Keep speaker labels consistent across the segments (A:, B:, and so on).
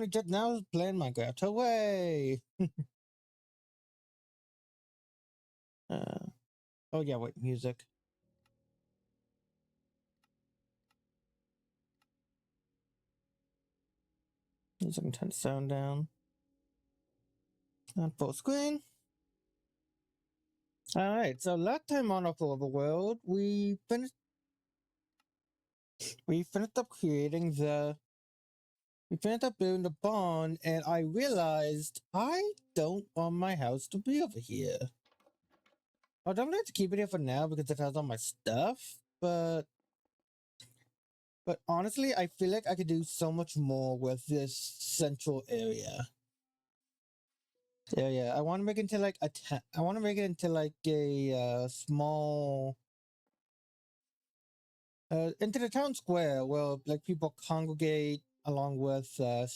A: only just now playing Minecraft. Hooray! Oh yeah, wait, music. Music can turn the sound down. On full screen. Alright, so last time on Upper World, we finished up creating the we finished up building the barn, and I realized I don't want my house to be over here. I don't have to keep it here for now because it has all my stuff, but honestly, I feel like I could do so much more with this central area. Yeah. I want to make it into like I want to make it into like a small into the town square where like people congregate along with have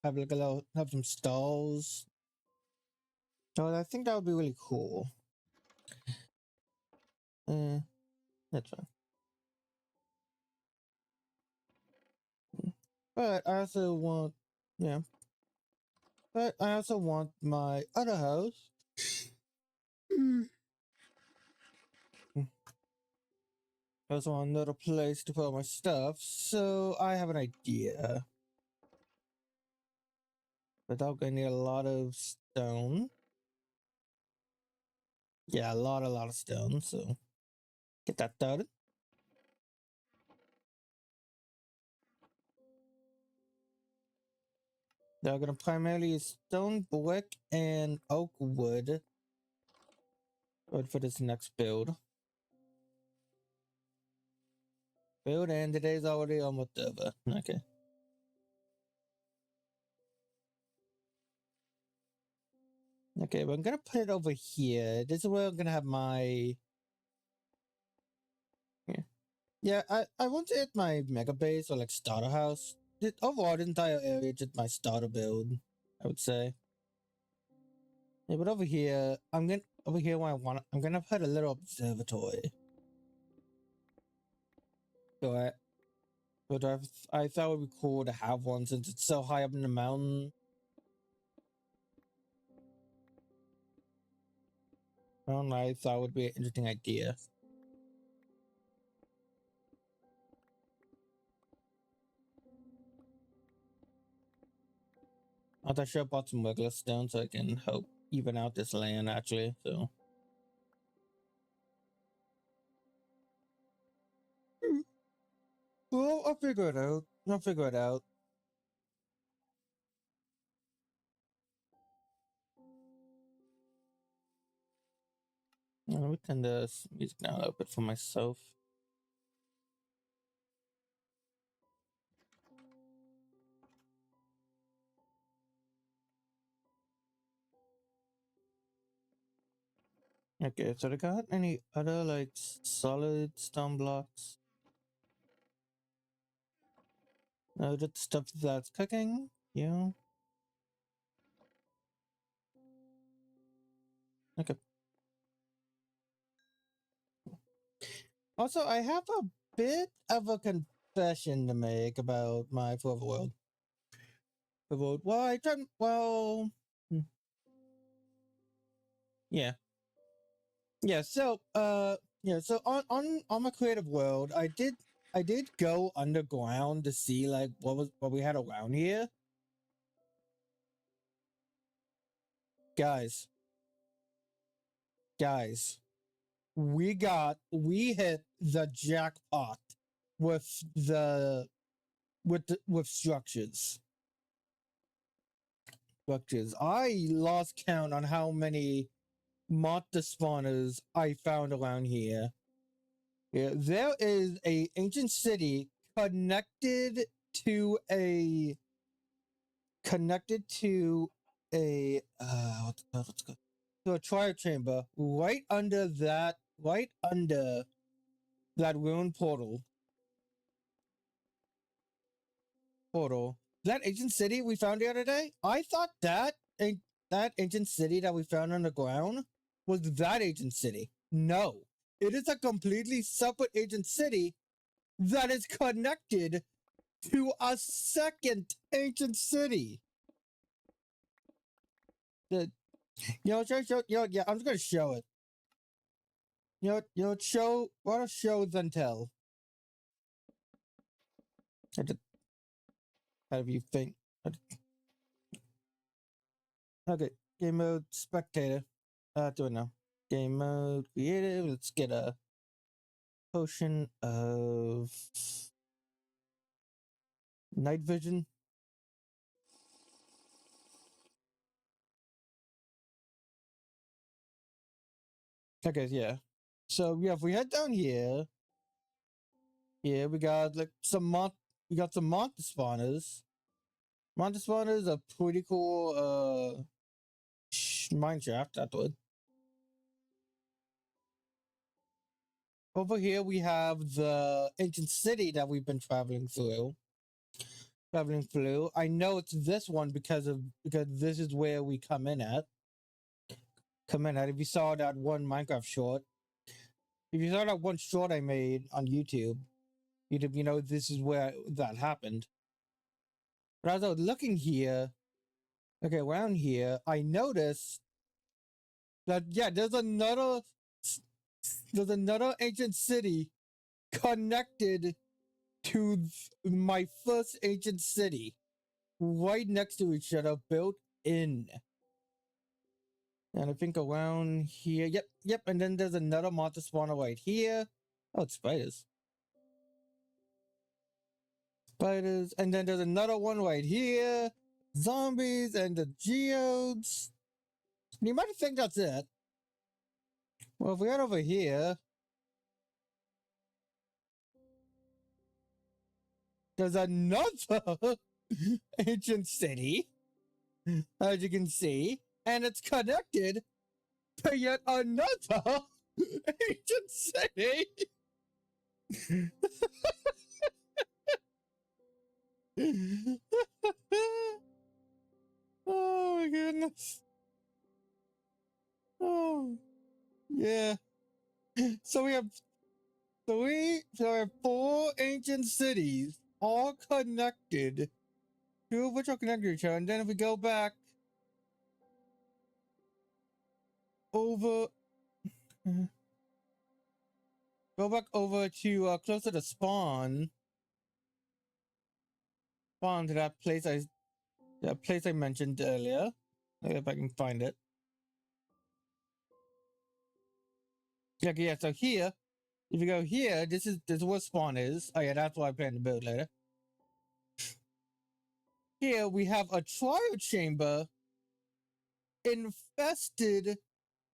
A: like have some stalls. So I think that would be really cool. That's fine. But I also want, yeah. But I also want my other house. I also want another place to put my stuff, so I have an idea. But I'm gonna need a lot of stone. Yeah, a lot of stone, so get that started. They're gonna primarily use stone, brick, and oak wood for this next build. And today's already almost over. Okay. Okay, but I'm gonna put it over here. This is where I'm gonna have my yeah, I want to hit my mega base or like starter house. Overall, the entire area just my starter build, I would say. Yeah, but over here, I'm gonna put a little observatory. So I thought it would be cool to have one since it's so high up in the mountain. I thought it would be an interesting idea. I should have bought some regular stone so I can help even out this land actually. So. Well, I'll figure it out. I'll figure it out. Let me turn this music down a little bit for myself. Okay, so they got any other like solid stone blocks? No, just stuff that's cooking. Yeah. Okay. Also, I have a bit of a confession to make about my fourth world. Well, I tried. Well, yeah. So, So on my creative world, I did go underground to see like what we had around here. Guys, we hit the jackpot with with structures. I lost count on how many monster spawners I found around here. Yeah, there is a ancient city connected to a what's it called? To a trial chamber right under that ruined portal. That ancient city we found the other day, I thought that ancient city that we found on the ground was that ancient city. No, it is a completely separate ancient city that is connected to a second ancient city. The yeah, I'm just gonna show it. Show what a show then tell. How do you think? Okay, game mode spectator. Do it now. Game mode creative. Let's get a potion of night vision. Okay, yeah. So yeah, if we head down here, we got like we got some monster spawners. Monster spawners are pretty cool. Mine shaft afterward. Over here we have the ancient city that we've been traveling through. I know it's this one because this is where we come in at. If you saw that one Minecraft short. If you saw that one short I made on YouTube, you know this is where that happened. But as I was looking here, okay, around here, I noticed that yeah, there's another ancient city connected to my first ancient city, right next to each other, built in. And I think around here, yep, and then there's another monster spawner right here. Oh, it's spiders. And then there's another one right here. Zombies and the geodes. You might think that's it. Well, if we head over here, there's another ancient city, as you can see, and it's connected to yet another ancient city. Oh my goodness. Oh, yeah. So we have four ancient cities, all connected, two of which are connected to each other. And then if we go back over, to closer to spawn to that place I mentioned earlier. If I can find it. Yeah. So here, if you go here, this is where spawn is. Oh yeah, that's why I plan to build later. Here we have a trial chamber infested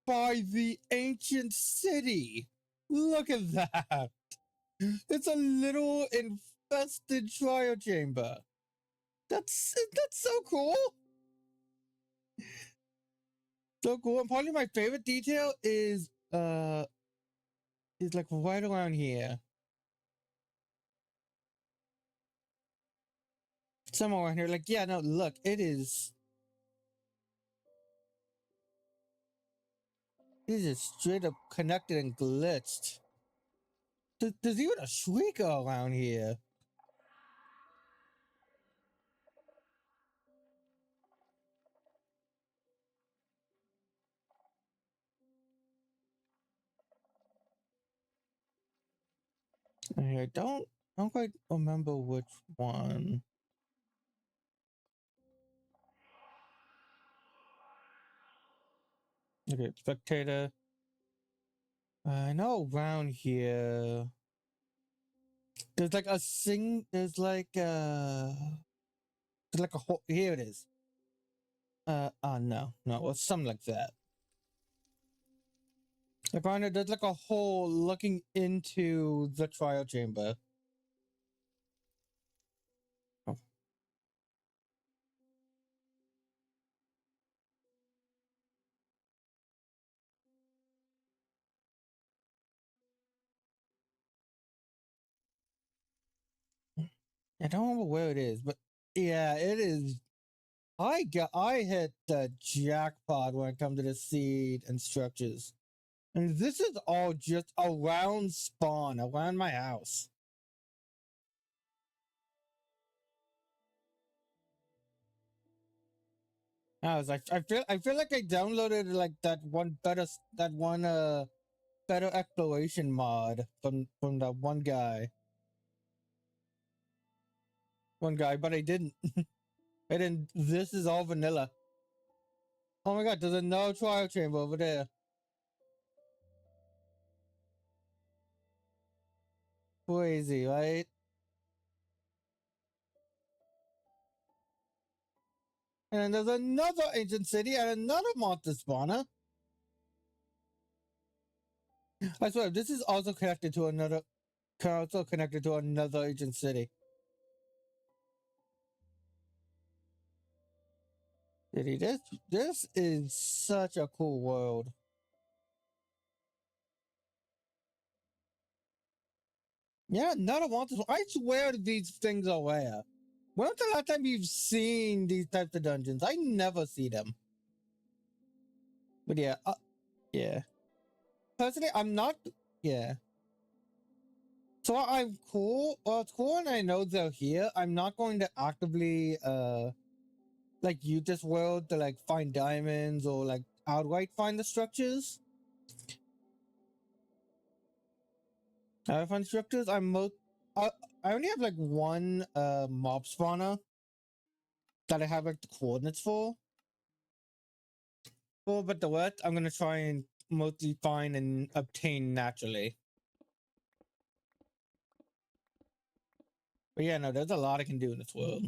A: by the ancient city. Look at that. It's a little infested trial chamber. That's so cool. So cool. And probably my favorite detail is like right around here. Somewhere around here. Like, yeah, no, look, it is. It is straight up connected and glitched. There's even a shrieker around here. I don't quite remember which one. Okay, spectator. I know around here. There's like there's like a whole, here it is. No, it's something like that. Like on it, there's like a hole looking into the trial chamber. Oh. I don't remember where it is, but yeah, it is. I hit the jackpot when it comes to the seed and structures. And this is all just around spawn, around my house. I was like, I feel like I downloaded like that one better exploration mod from that one guy, but I didn't. I didn't. This is all vanilla. Oh my god, there's another trial chamber over there. Crazy, right? And then there's another ancient city and another monster spawner. I swear, this is also connected to another ancient city. City, this is such a cool world. Yeah, another monster. I swear these things are rare. When was the last time you've seen these types of dungeons? I never see them. But yeah, yeah. Personally, I'm not. Yeah. So I'm cool. Well, it's cool, and I know they're here. I'm not going to actively like use this world to like find diamonds or like outright find the structures. I find structures. I only have like one mob spawner that I have like the coordinates for. Well, but the rest I'm gonna try and mostly find and obtain naturally. But yeah, no, there's a lot I can do in this world.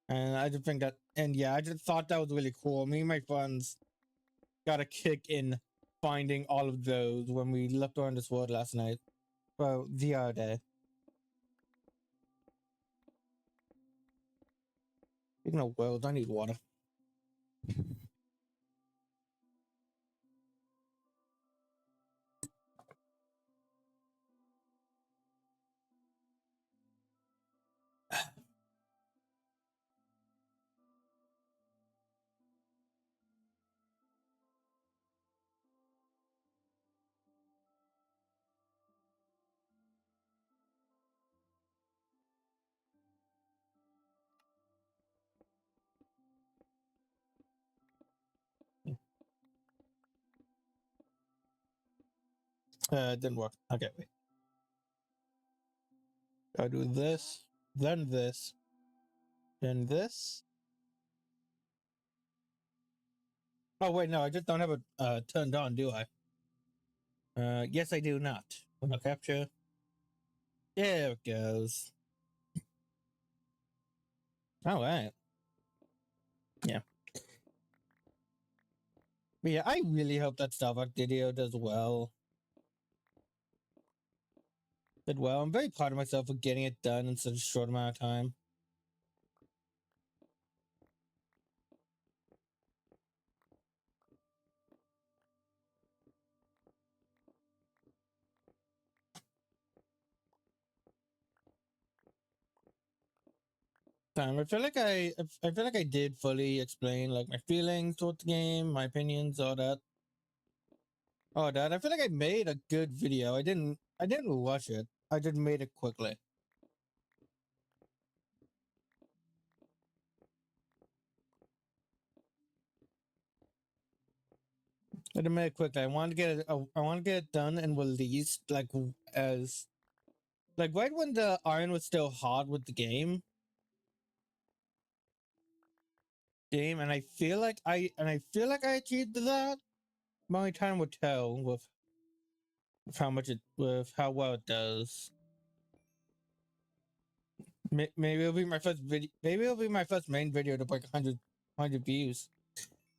A: And I just think that, and yeah, I just thought that was really cool. Me and my friends got a kick in finding all of those when we looked around this world last night. Well, the other day. Speaking of worlds, I need water. It didn't work. Okay, wait. I do this, then this, then this. Oh wait, no, I just don't have it turned on, do I? Yes, I do not. Window capture. There it goes. All right. Yeah. But yeah, I really hope that Starbucks video does well. Did well. I'm very proud of myself for getting it done in such a short amount of time. I feel like I did fully explain like my feelings towards the game, my opinions, all that. All that. I feel like I made a good video. I didn't rush it. I just made it quickly. I did made it quickly. I want to get it done and released like as like right when the iron was still hot with the game, and I feel like I achieved that. My time will tell with how much it with how well it does. Maybe it'll be my first video. Maybe it'll be my first main video to break 100 views.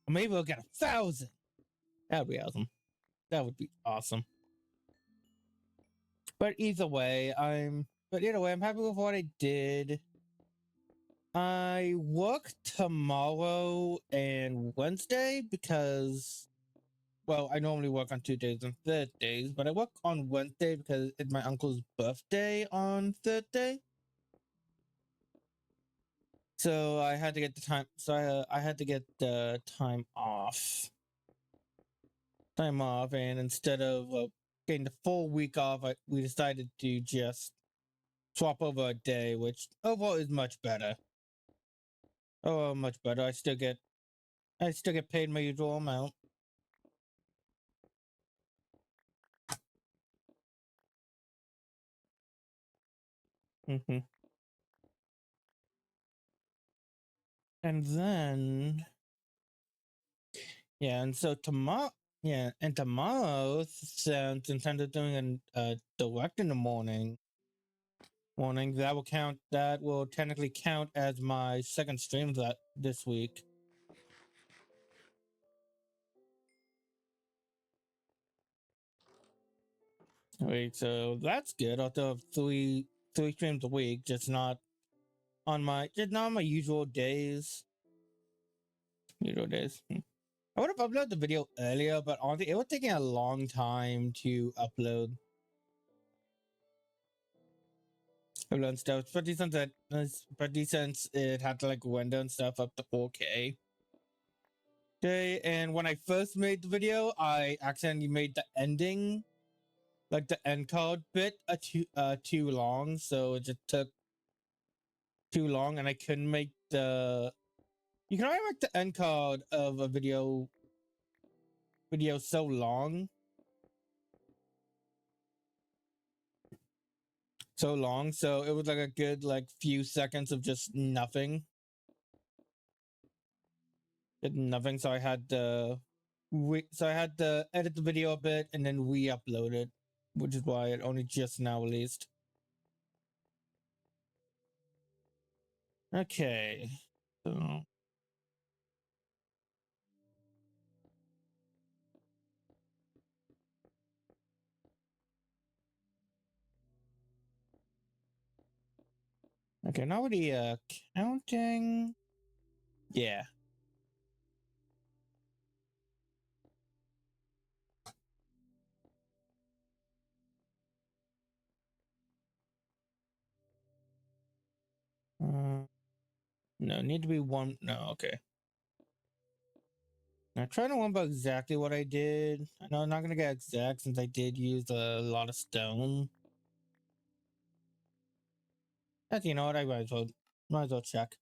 A: Or maybe we'll get 1,000. That would be awesome. That would be awesome. But either way, I'm happy with what I did. I work tomorrow and Wednesday because, well, I normally work on Tuesdays and Thursdays, but I work on Wednesday because it's my uncle's birthday on Thursday. So I had to get the time. So I had to get the time off. And instead of getting the full week off, we decided to just swap over a day, which overall is much better. Oh, much better. I still get I still get paid my usual amount. Mm-hmm. And then, yeah, and so tomorrow, yeah, and tomorrow, since instead of doing a direct in the morning, that will count. That will technically count as my second stream that this week. Wait, so that's good. I'll still have three streams a week, just not just not on my usual days. Usual days. I would have uploaded the video earlier, but honestly, it was taking a long time to upload. Upload stuff, especially since it had to like render and stuff up to 4K. Okay, and when I first made the video, I accidentally made the ending, like the end card bit, too long, so it just took too long, and I couldn't make the. You can only make the end card of a video so long, so it was like a good like few seconds of just nothing. Did nothing, so I had to edit the video a bit and then re-upload it, which is why it only just now released. Okay, so okay, now with the counting, yeah. No, need to be one. No, okay. Now trying to remember exactly what I did. I know I'm not gonna get exact since I did use a lot of stone. Actually, you know what? I might as well check.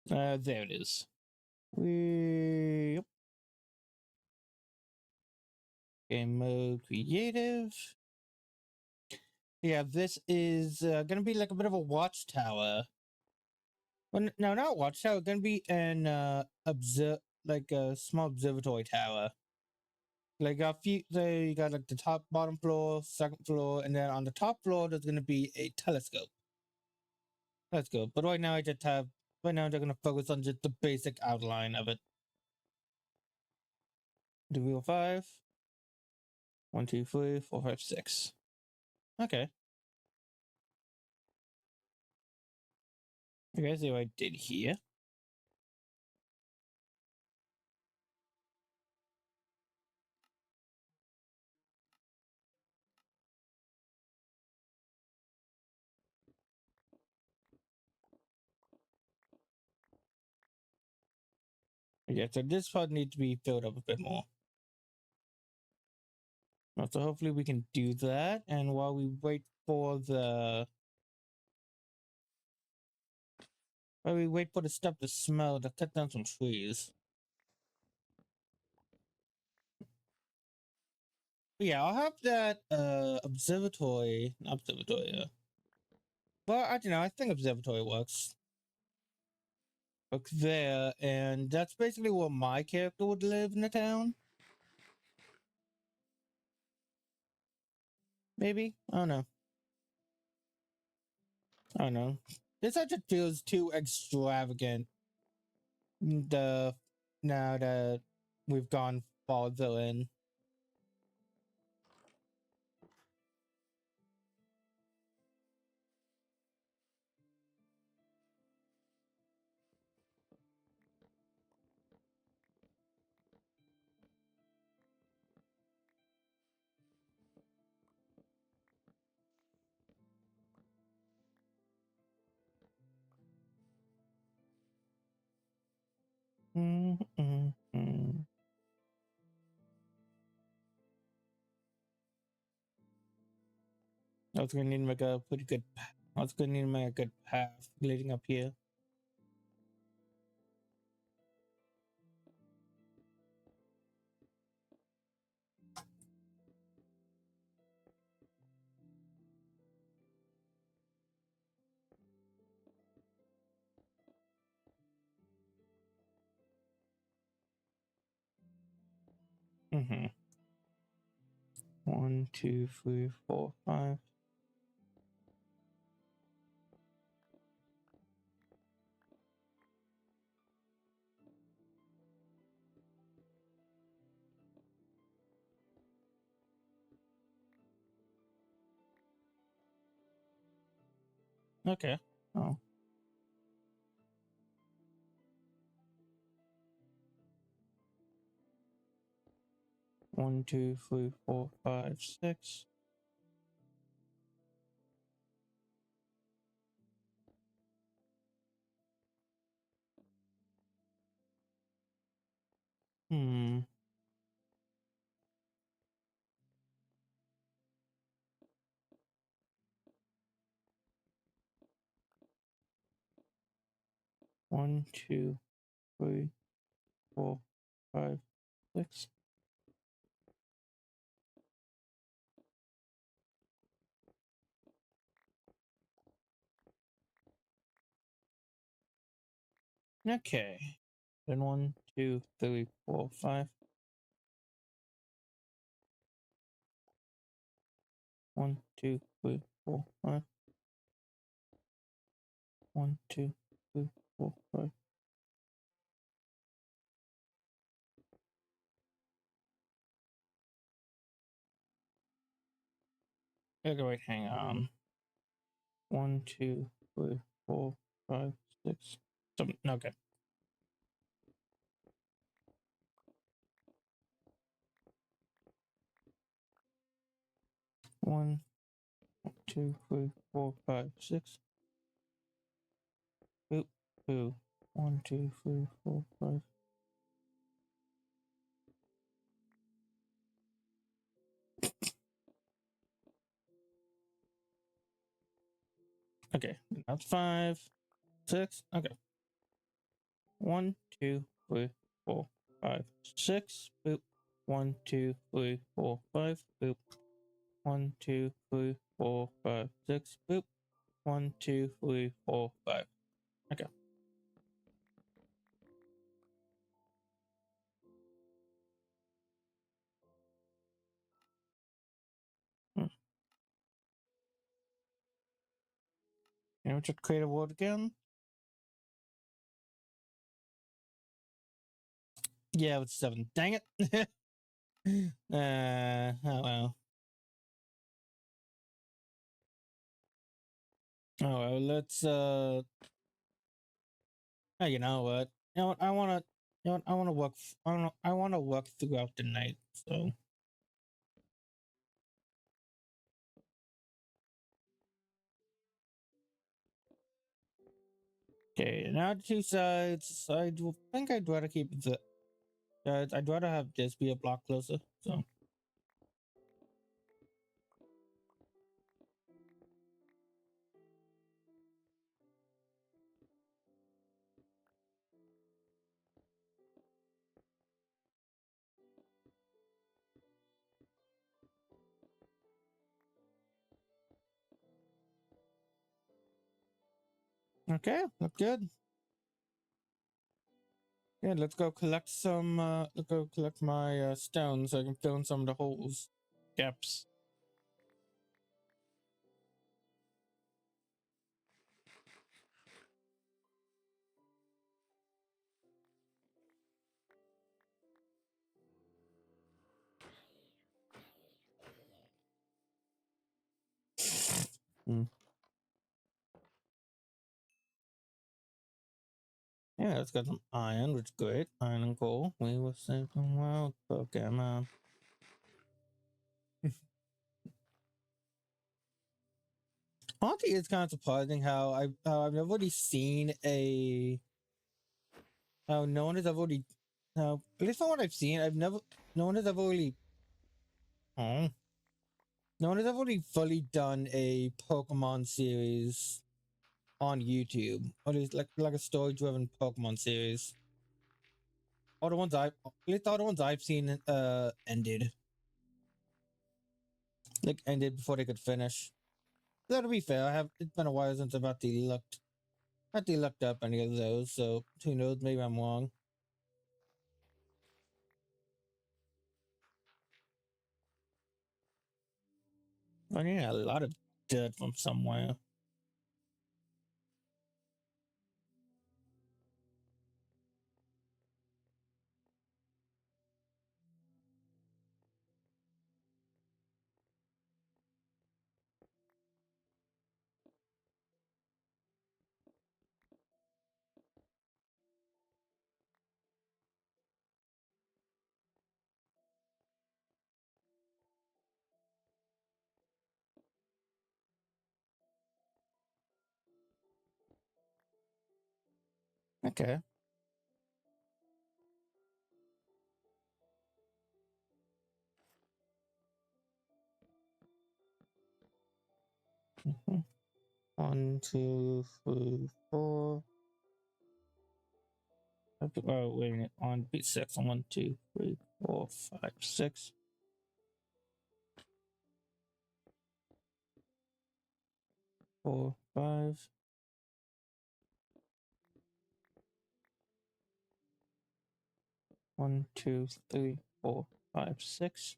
A: There it is. Yep. Game mode creative. Yeah, this is gonna be like a bit of a watchtower. Well, no, not watchtower. Gonna be an like a small observatory tower. Like a few, so you got like the top, bottom floor, second floor, and then on the top floor there's gonna be a telescope. Telescope. But right now I just have. Right now they're gonna focus on just the basic outline of it. The wheel 5. 1, 2, 3, 4, 5, 6. Okay. Okay, see what I did here. Okay, so this part needs to be filled up a bit more. So hopefully we can do that. And while we wait for the stuff to smell, to cut down some trees. But yeah, I'll have that observatory. Yeah. Well, I don't know. I think observatory works. Works there, and that's basically where my character would live in the town. Maybe I don't know. I don't know. This actually feels too extravagant. The Now that we've gone farther in. Mm-hmm. I was gonna need to make a pretty good was going to make a good path leading up here. Mm-hmm. 1, 2, 3, 4, 5. Okay. Oh. 1, 2, 3, 4, 5, 6. Hmm. 1, 2, 3, 4, 5, 6. Okay. Then 1, 2, 3, 4, 5. 1, 2, 3, 4, 5. 1, 2, 3, 4, 5. Okay, wait, hang on. 1, 2, 3, 4, 5, 6. Okay. 1, 2, 3, 4, 5, 6. Boop, boo. 1, 2, 3, 4, 5. Okay, that's 5, 6. Okay. 1, 2, 3, 4, 5, 6. Boop. 1, 2, 3, 4, 5. Boop. 1, 2, 3, 4, 5, 6. Boop. 1, 2, 3, 4, 5. Okay. Hmm. Can we just create a world again? Yeah, with 7. Dang it. Oh well. Oh well, let's oh, you know what? You know what? I wanna work I wanna work throughout the night, so okay, now the two sides. I think I'd rather keep the I'd rather have this be a block closer. So okay, look good. Yeah, let's go collect some let's go collect my stones so I can fill in some of the holes. Gaps. Hmm. Yeah, let's get some iron, which is great. Iron and coal. We will save the world, Pokemon. Honestly, it's kind of surprising how I've never really seen a how no one has ever really how at least from what I've seen, I've never no one has ever really oh No one has ever really fully done a Pokemon series on YouTube, or at least like a story-driven Pokemon series. All the ones at least all the ones I've seen, ended, like ended before they could finish. Though to be fair, it's been a while since I've actually looked up any of those, so who knows? Maybe I'm wrong. I need a lot of dirt from somewhere. Okay. Mhm. 1, 2, 3, 4. Oh, wait a minute. On B6. 1, 2, 3, 4, 5, 6. 4, 5. 1, 2, 3, 4, 5, 6.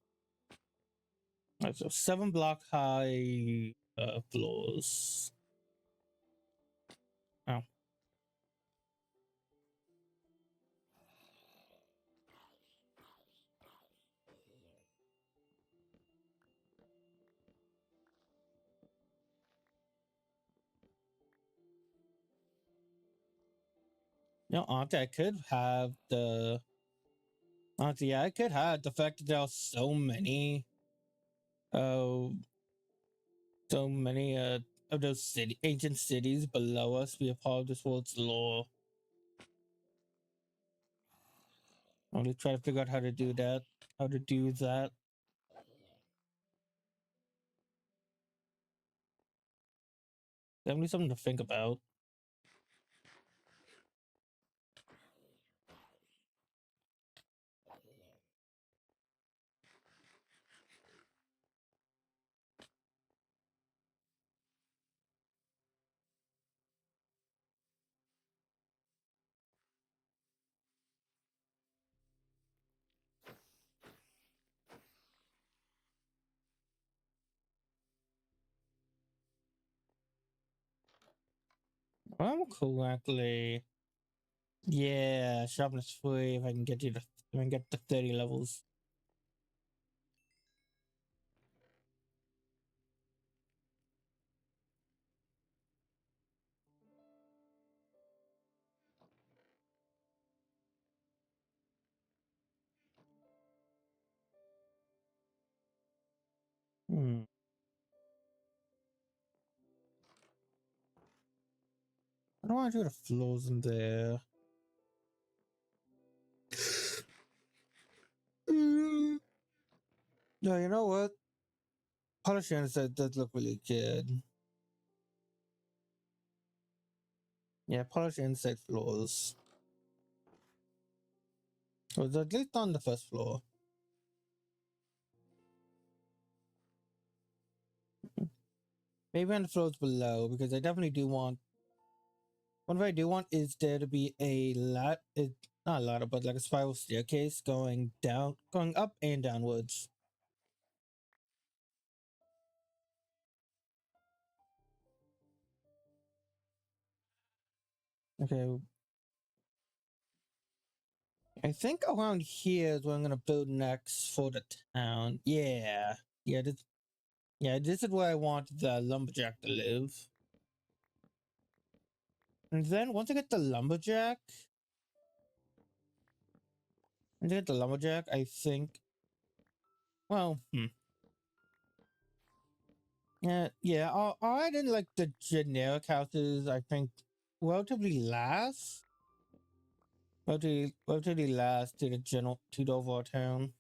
A: Right, so 7 block high floors. Oh. Honestly, I could have the. Honestly, yeah, I could have the fact that there are uh, so many of those ancient cities below us be a part of this world's lore. Only try to figure out how to do that. How to do that. Definitely something to think about. I'm correctly. Yeah, sharpness 3 if I can get if I can get to 30 levels. Hmm. I don't want to do the floors in there. Mm. No, you know what? Polish said does look really good. Yeah, polish inside floors. So it's at least on the first floor. Maybe on the floors below, because I definitely do want. What I do want is there to be a not a ladder, but like a spiral staircase going down, going up and downwards. Okay, I think around here is where I'm gonna build next for the town. This is where I want the lumberjack to live. And then once I get the lumberjack, I think. Well, yeah. I'll add in like the generic houses. I think relatively last, relatively last to the general to the overall town.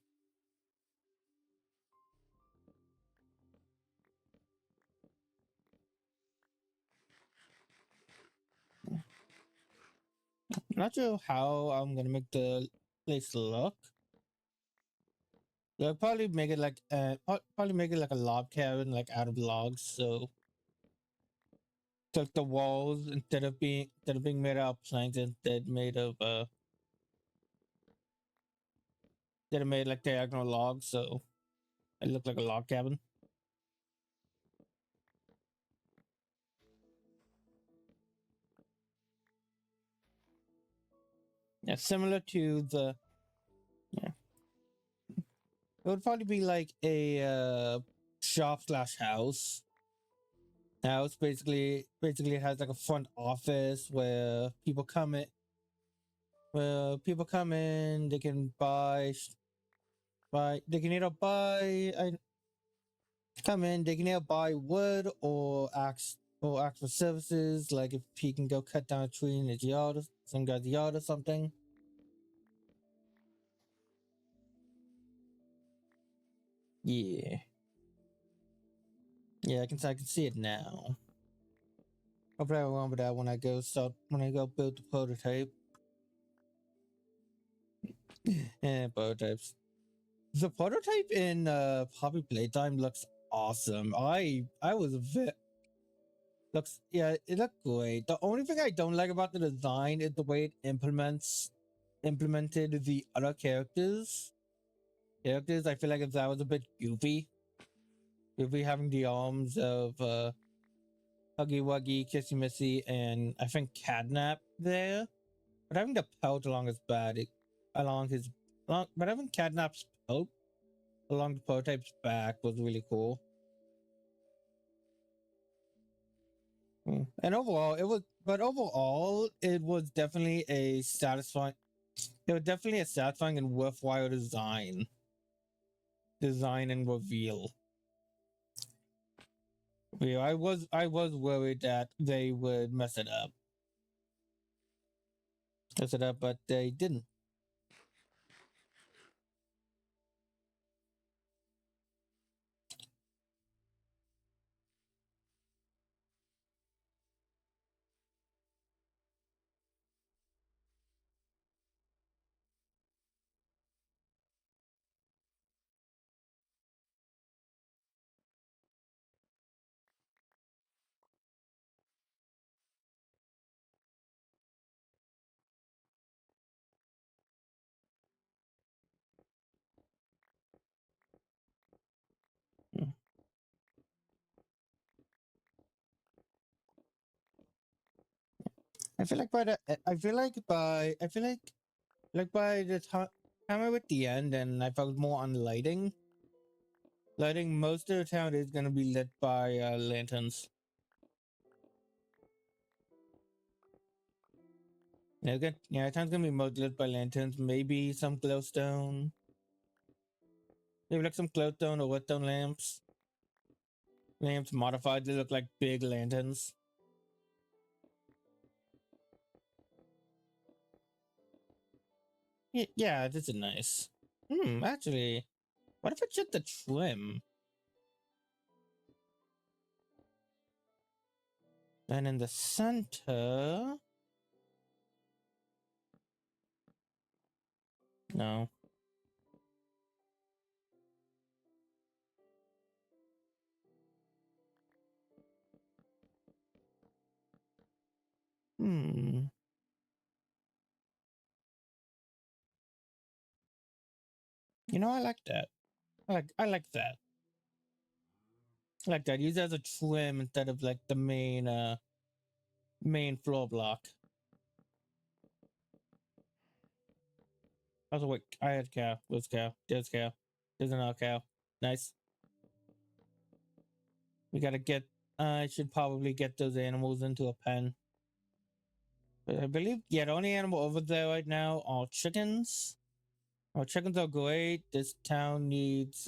A: not sure how I'm gonna make the place look. Yeah, probably make it like probably make it like a log cabin, like out of logs. So like the walls instead of being made out of planks, instead made of that are made like diagonal logs. So it looked like a log cabin. Yeah, similar to the yeah. It would probably be like a shop slash house. House basically has like a front office where people come in, they can buy they can either buy I come in, they can either buy wood or ask for services, like if he can go cut down a tree in his yard, some guy's yard or something. Yeah. Yeah, I can see it now. I'll probably remember that when I go build the prototype. And prototypes. The prototype in Poppy Playtime looks awesome. I was a bit looks yeah, it looked great. The only thing I don't like about the design is the way it implemented the other characters. I feel like if that was a bit goofy. Goofy having the arms of Huggy Wuggy, Kissy Missy, and I think Catnap there. But having the pelt along his back, along his, but having Catnap's pelt along the prototype's back was really cool. And overall, it was definitely a satisfying. It was definitely a satisfying and worthwhile design and reveal. Yeah, I was worried that they would mess it up, but they didn't. Mm. I feel like by the I feel like by I feel like by the time I was at the end and I focused more on lighting. Lighting, most of the town is gonna be lit by lanterns. Yeah, good. Yeah, town's gonna be mostly lit by lanterns. Maybe some glowstone. Maybe like some glowstone or whetstone lamps. Lamps modified to look like big lanterns. Yeah, this is nice. Actually, what if it's just the trim? Then in the center, no. Hmm. I like that. I like that. I like that. Use it as a trim instead of like the main floor block. Also, wait, I had cow. Where's cow? There's cow. There's another cow. Nice. We gotta get. I should probably get those animals into a pen. But I believe, yeah, the only animal over there right now are chickens. Oh, chickens are great. This town needs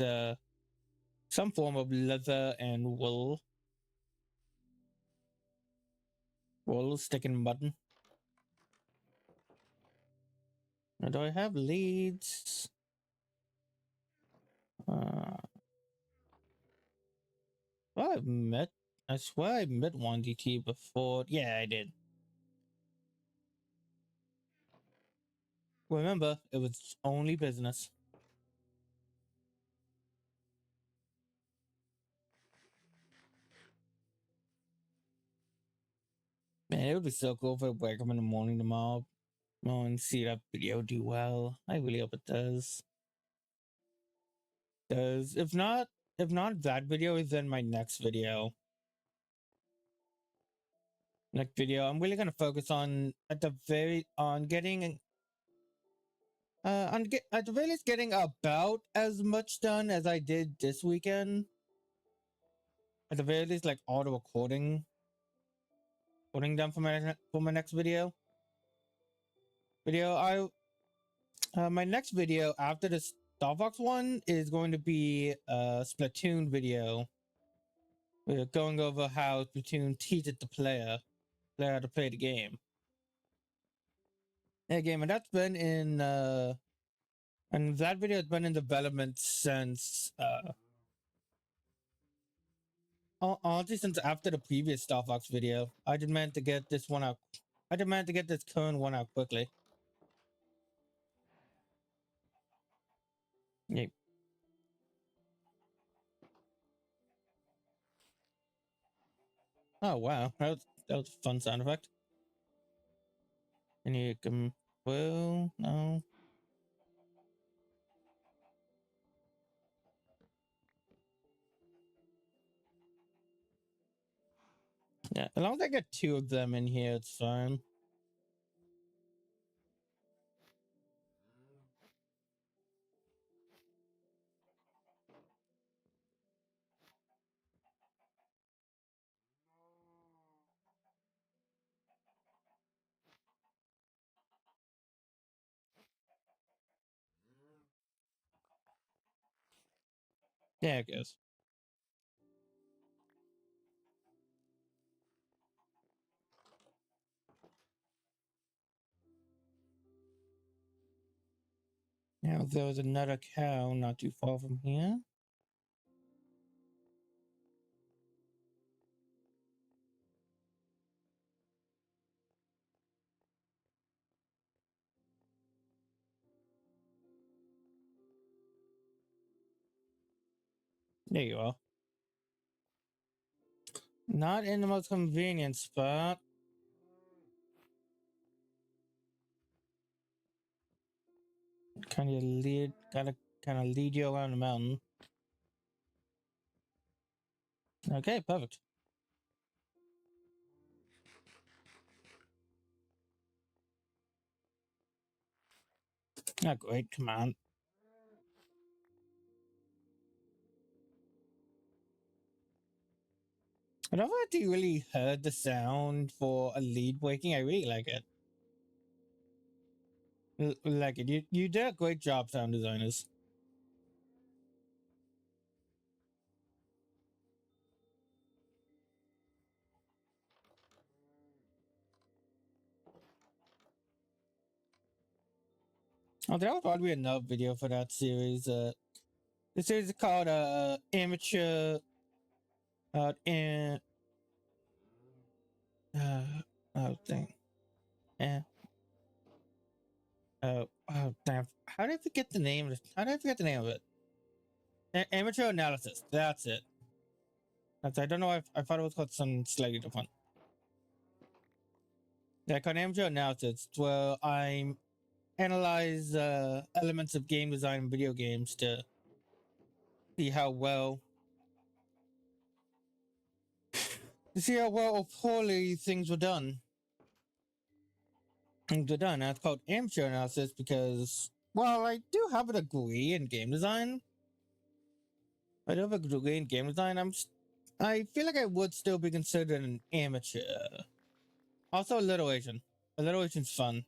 A: some form of leather and wool. Wool, stick, and mutton. Now, do I have leads? Uh, well, I swear I met one DT before. Yeah, I did. Remember, it was only business. Man, it would be so cool if I wake up in the morning tomorrow and see that video do well. I really hope it does. Because if not that video, then my next video. Next video, I'm really gonna focus on at the very on getting at the very least getting about as much done as I did this weekend. At the very least, like all the recording done for my next video. My next video after the Star Fox one is going to be a Splatoon video. We're going over how Splatoon teaches the player how to play the game. Yeah, game, and that's been in and that video has been in development since honestly since after the previous Star Fox video. I just meant to get this one out. I just meant to get this current one out quickly. Yeah. Oh wow, that was a fun sound effect. And you can no. Yeah, as long as I get two of them in here, it's fine. Yeah, it goes. Now there was another cow not too far from here. There you are. Not in the most convenient spot. Gotta kind of lead you around the mountain. Okay, perfect. Ah, great, come on. I never actually really heard the sound for a lead breaking. I really like it. Like it. You did a great job, sound designers. Oh, there will probably be another video for that series. The series is called Amateur in oh dang. Yeah. Oh damn. How did I forget the name of it? How did I forget the name of it? Amateur analysis. That's it. I don't know. I thought it was called something slightly different. Yeah, called amateur analysis. Where I analyze elements of game design in video games to see how well or poorly things were done. Things were done. And it's called amateur analysis because, well, I do have a degree in game design. I do have a degree in game design. I feel like I would still be considered an amateur. Also, a little Asian. A little Asian's fun.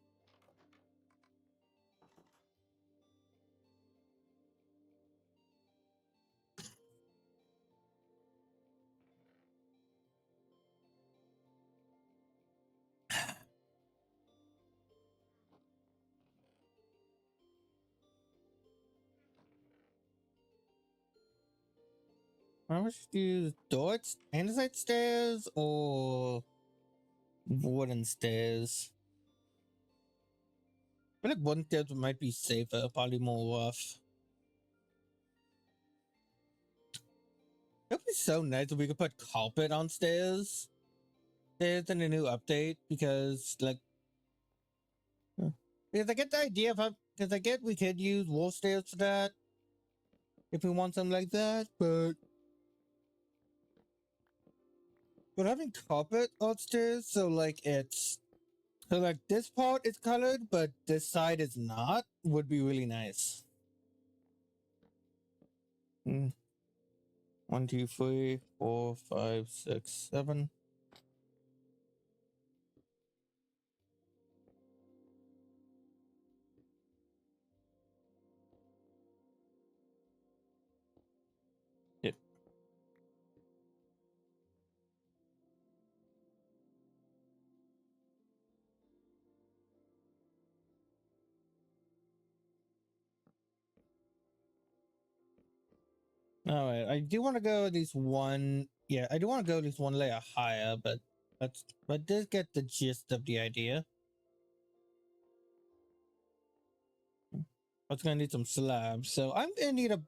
A: I wish to use doors, andesite stairs, or wooden stairs. feel like one stairs might be safer, probably more rough. It would be so nice if we could put carpet on stairs in a new update because like because I get the idea of how because I get we could use wall stairs for that if we want something like that, but having carpet on stairs so like it's so like this part is colored but this side is not would be really nice. Mm. 1, 2, 3, 4, 5, 6, 7. Yeah. All right, I do want to go at least one. Yeah, I do want to go at least one layer higher, but did get the gist of the idea. I was gonna need some slabs, so I'm gonna need a.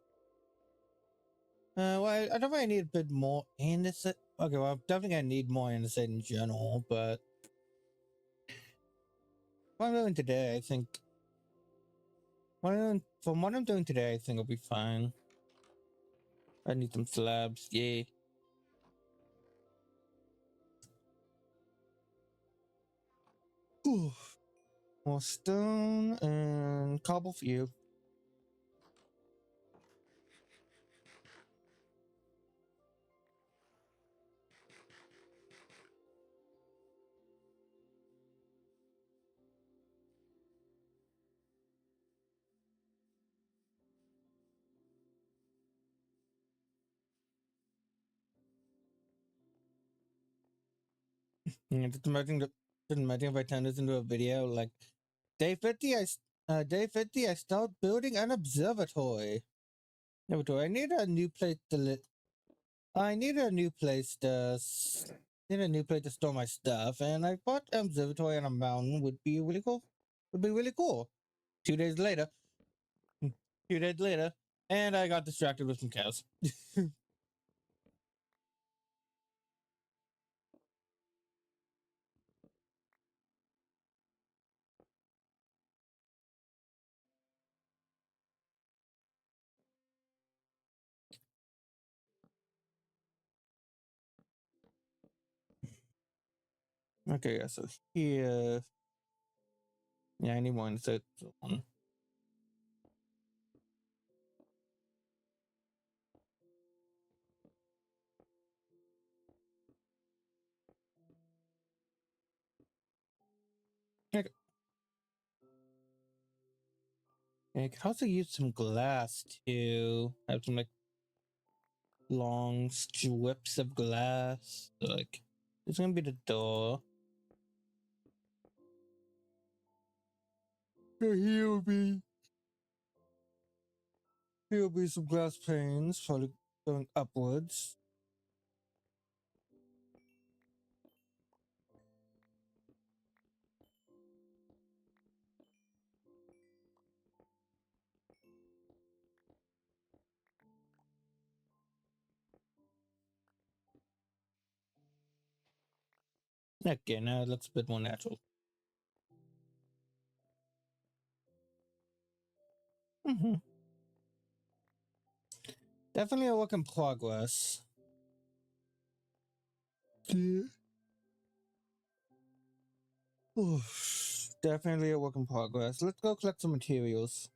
A: Well, I don't think I need a bit more andesite. Okay, well, I'm definitely gonna need more andesite in general, but what I'm doing today, I think. From what I'm doing today, I think I'll be fine. I need some slabs, yeah. Whew. More stone and cobble for you. Yeah, just imagine if I turn this into a video like day 50. Day 50. I start building an observatory. Observatory. I need a new place to live. I need a new place to need a new place to store my stuff, and I thought an observatory on a mountain would be really cool. Would be really cool. 2 days later, 2 days later, and I got distracted with some cows. Okay, yeah. So here, yeah, I need one. So one. Okay. Yeah, I could also use some glass to have some like long strips of glass. So, like, it's gonna be the door. So here will be some glass panes, probably going upwards. Okay, now it looks a bit more natural. Mm-hmm. Definitely a work in progress. Yeah. Definitely a work in progress. Let's go collect some materials.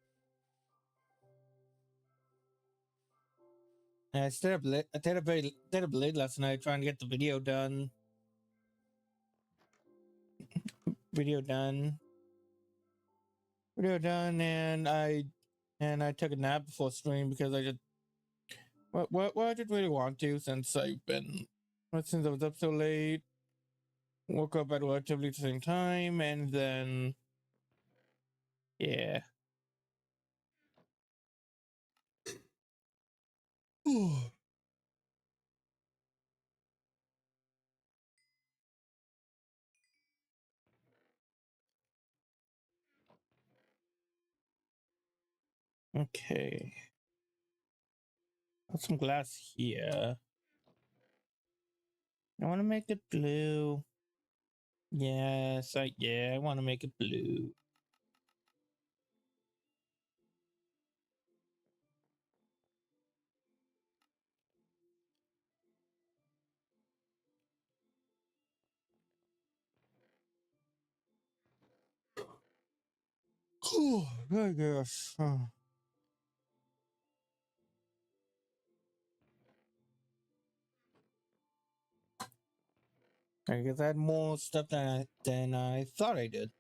A: I stayed up late. I stayed up late last night trying to get the video done. Video done. Video done, and I took a nap before stream because I just what I didn't really want to since I was up so late. Woke up at relatively the same time, and then yeah. Okay. Put some glass here. I want to make it blue. Yes, I want to make it blue. I guess. I guess I had more stuff than I thought I did.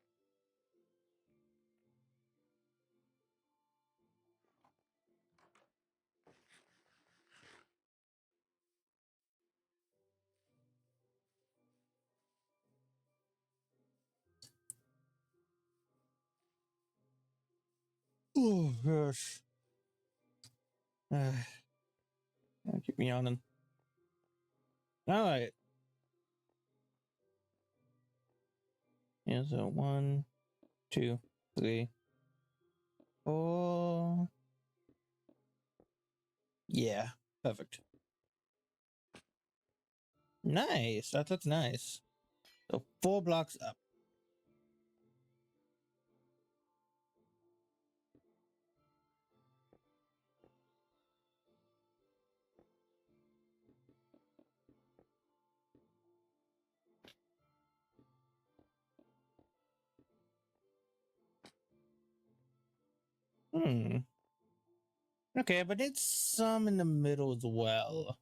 A: Oh gosh. Keep me on. All right. Yeah, so 1, 2, 3, 4. Yeah, perfect. Nice. That looks nice. So 4 blocks up. Hmm. Okay, but it's some in the middle as well.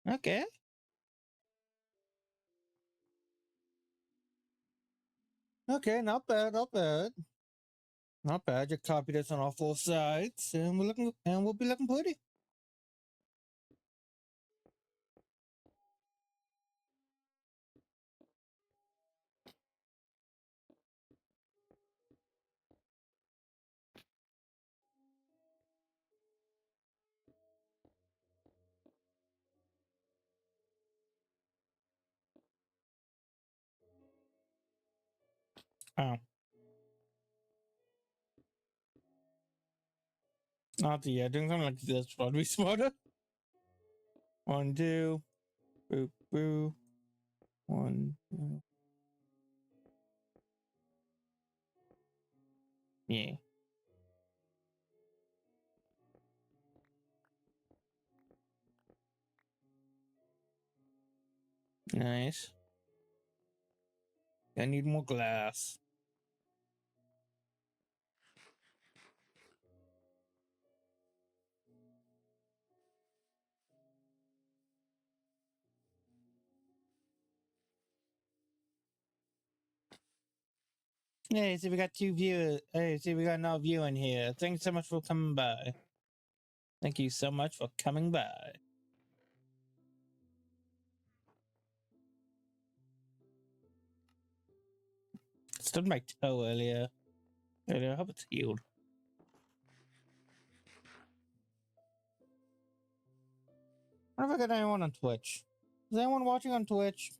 A: Okay. Okay, not bad, not bad. Not bad. Just copy this on all 4 sides, and we'll be looking pretty. Oh. Not the doing something like this would be smarter. 1, 2. Boo, boo. 1, 2. Yeah. Nice. I need more glass. Hey, see, we got 2 viewers. Hey, see, we got another viewer in here. Thanks so much for coming by. Thank you so much for coming by. Stood my toe earlier. I hope it's healed. I wonder if I got anyone on Twitch. Is anyone watching on Twitch?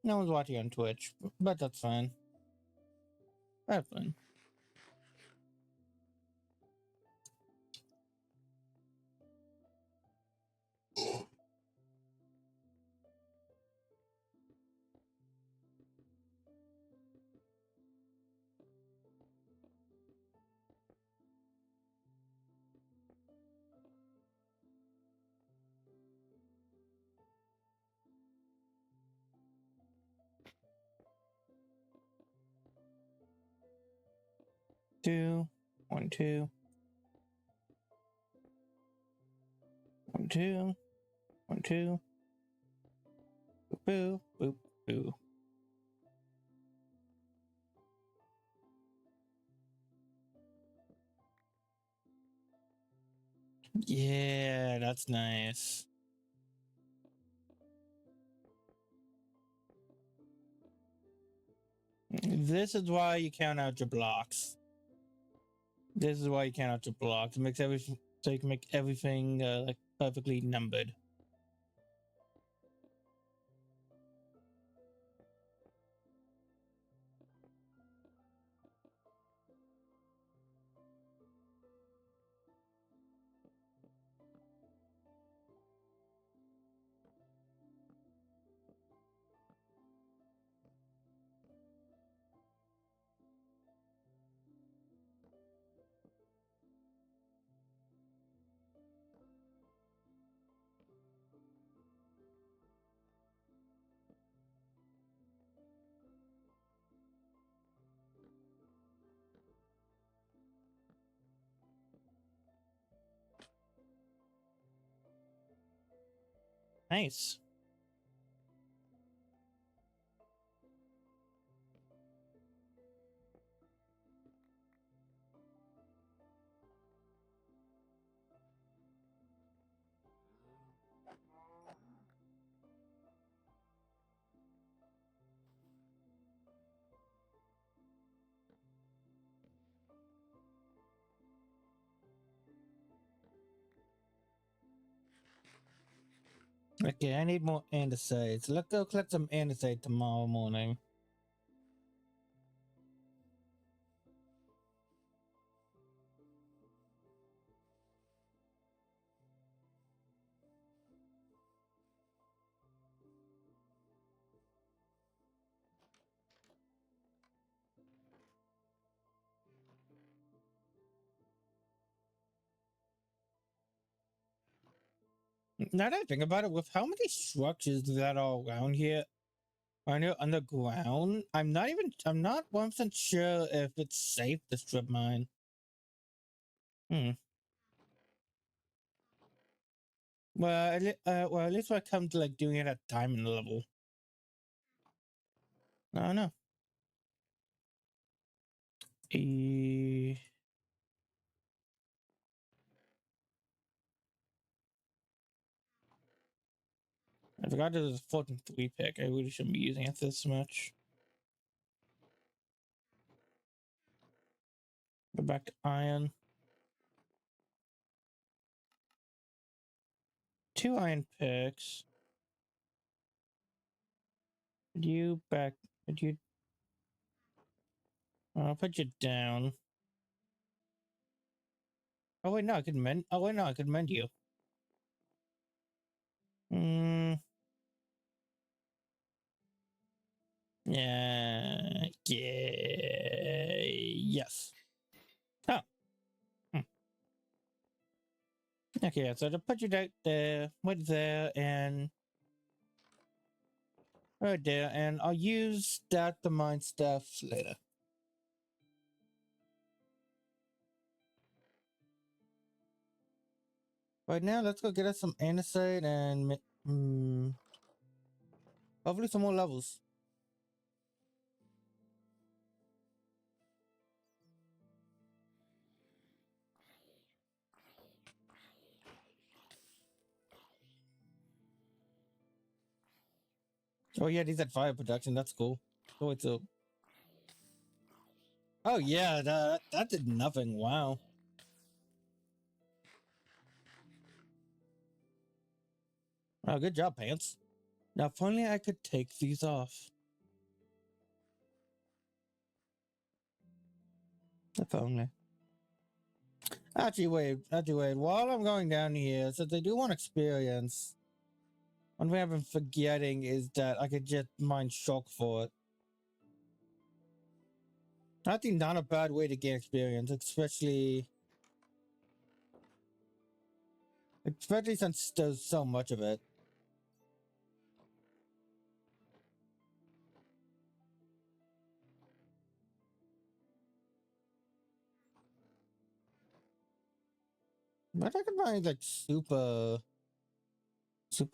A: No one's watching on Twitch, but that's fine. That's fine. Two, 1, 2, 1, 2, 1, 2. Boop, boop, boop. Yeah, that's nice. This is why you count out your blocks. This is why you count out your blocks. It makes everything so you can make everything like perfectly numbered. Nice. Okay, I need more andesite. So let's go collect some andesite tomorrow morning. Now that I think about it, with how many structures that are around here are underground, I'm not 1% sure if it's safe to strip mine. Well, at least when it comes to like doing it at diamond level. I don't know. Eh, I forgot there's a fucking 3-pick. I really shouldn't be using it this much. Go back to iron. 2 iron picks. Could you back? Could you? I'll put you down. Oh wait, no, I could mend. Oh wait, no, I could mend you. Hmm. Yeah. Yeah. Yes. Oh. Hmm. Okay, so to put you right there, right there, and right there, and I'll use that to mine stuff later. Right now, let's go get us some andesite and hopefully some more levels. Oh yeah, these at fire production. That's cool. Oh, wait, so. Oh yeah, that did nothing. Wow. Oh, good job, pants. Now, if only I could take these off. If only. Actually, wait. While I'm going down here, since I do want experience, one thing I've been forgetting is that I could just mine chalk for it. I think not a bad way to gain experience, especially since there's so much of it. But I could mine like super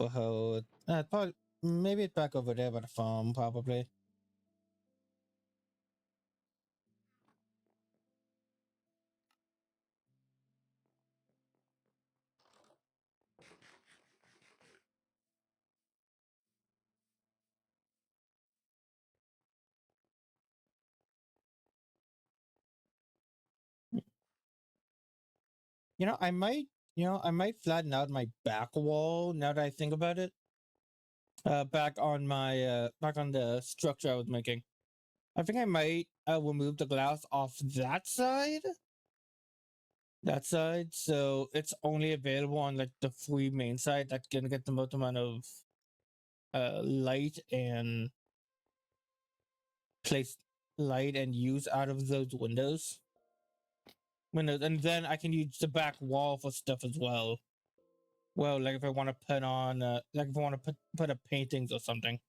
A: hoe. Probably maybe it's back over there by the farm, probably. You know, I might, I might flatten out my back wall now that I think about it. Back on the structure I was making. I think I might remove the glass off that side, so it's only available on like the free main side that's gonna get the most amount of light and place light and use out of those windows, and then I can use the back wall for stuff as well. Well, like if I want to put on, like if I want to put up paintings or something.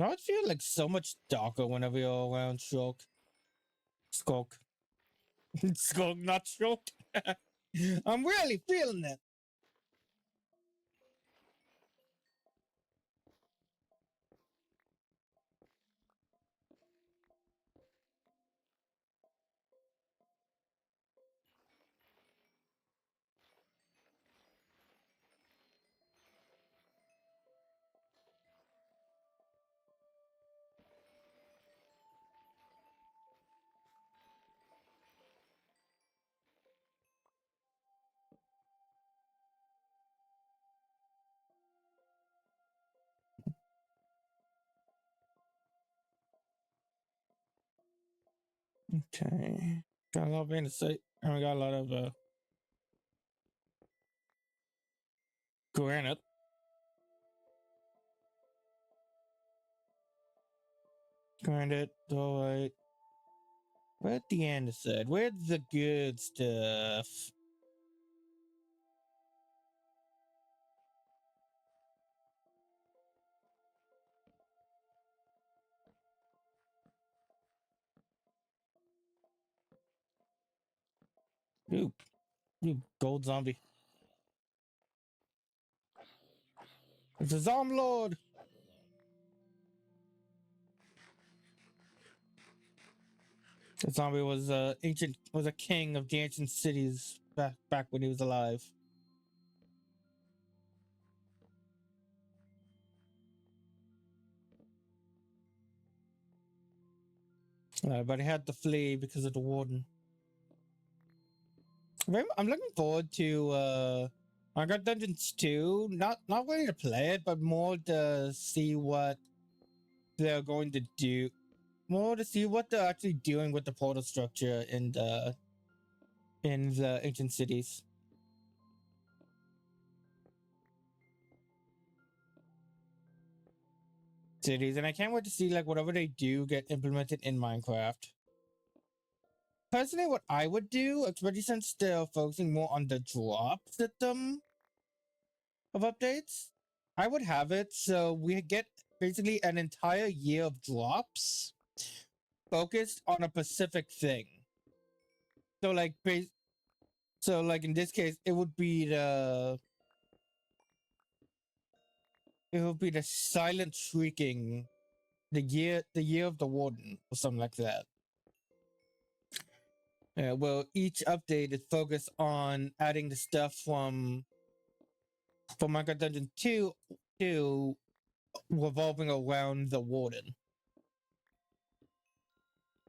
A: I would feel like so much darker whenever you're around Shulk. Skulk. Skulk, not Shulk. I'm really feeling it. Okay. Got a lot of being to say. And we got a lot of granite. Granite, alright. Where'd the end said? Where's the good stuff? Ooh, you gold zombie. It's a zombie lord. The zombie was was a king of the ancient cities back when he was alive. But he had to flee because of the warden. I'm looking forward to I got Dungeons 2. Not really to play it, but more to see what they're going to do. More to see what they're actually doing with the portal structure in the ancient cities. And I can't wait to see like whatever they do get implemented in Minecraft. Personally, what I would do, especially since they're focusing more on the drop system of updates, I would have it so we get basically an entire year of drops focused on a specific thing. So like so like in this case, it would be the silent shrieking, the year of the warden or something like that. Well, each update is focused on adding the stuff from Minecraft Dungeon 2 to revolving around the warden.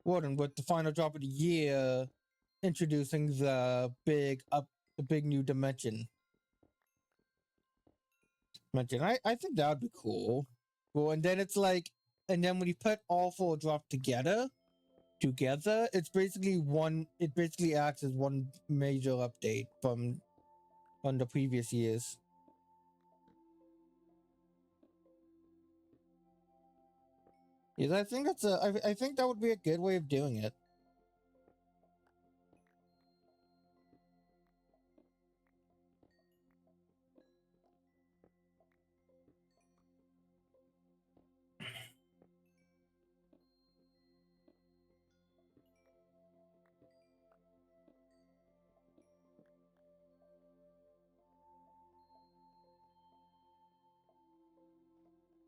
A: Warden with the final drop of the year introducing the big new dimension. I think that would be cool. Cool. And then it's like, and then when you put all four drops together, it basically acts as one major update from the previous years. Yes, I think I think that would be a good way of doing it.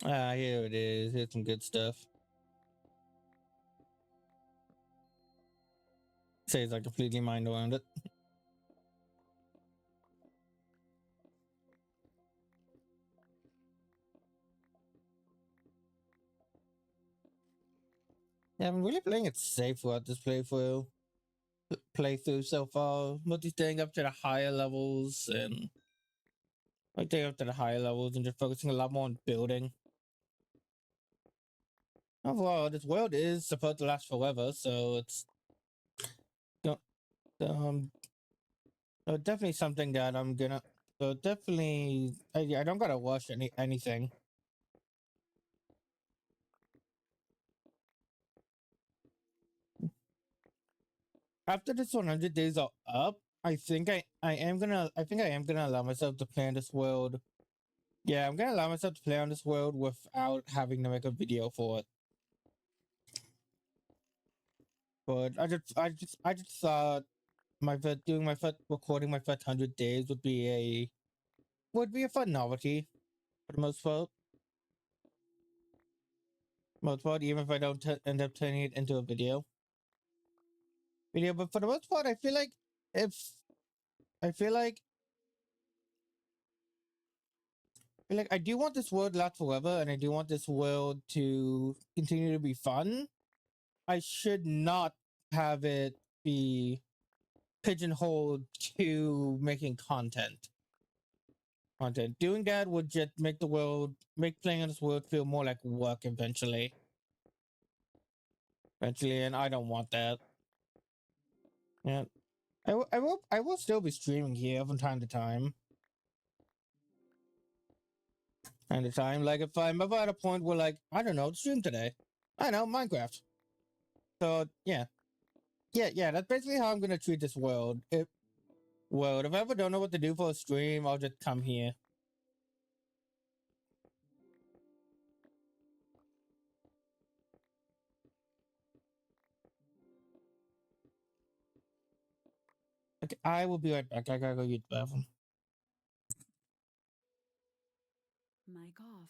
A: Ah, here it is. Here's some good stuff. Says I completely mind around it. Yeah, I'm really playing it safe throughout this playthrough so far. Mostly staying up to the higher levels and like staying up to the higher levels and just focusing a lot more on building. Overall, this world is supposed to last forever, so it's um definitely something that I'm gonna. So definitely, I don't gotta rush anything. After this 100 days are up, I think I am gonna allow myself to plan this world Yeah, I'm gonna allow myself to play on this world without having to make a video for it. But I just thought doing my first recording my first 100 days would be a fun novelty for the most part. Most part, even if I don't end up turning it into a video. But for the most part, if I feel like I do want this world to last forever, and I do want this world to continue to be fun. I should not have it be pigeonholed to making content. Doing that would just make playing on this world feel more like work eventually, and I don't want that. Yeah, I will still be streaming here from time to time. Like if I'm ever at a point where like I don't know, stream today. I know Minecraft. So yeah. That's basically how I'm gonna treat this world. If I ever don't know what to do for a stream, I'll just come here. Okay, I will be right back. I gotta go use the bathroom.
B: Mic off.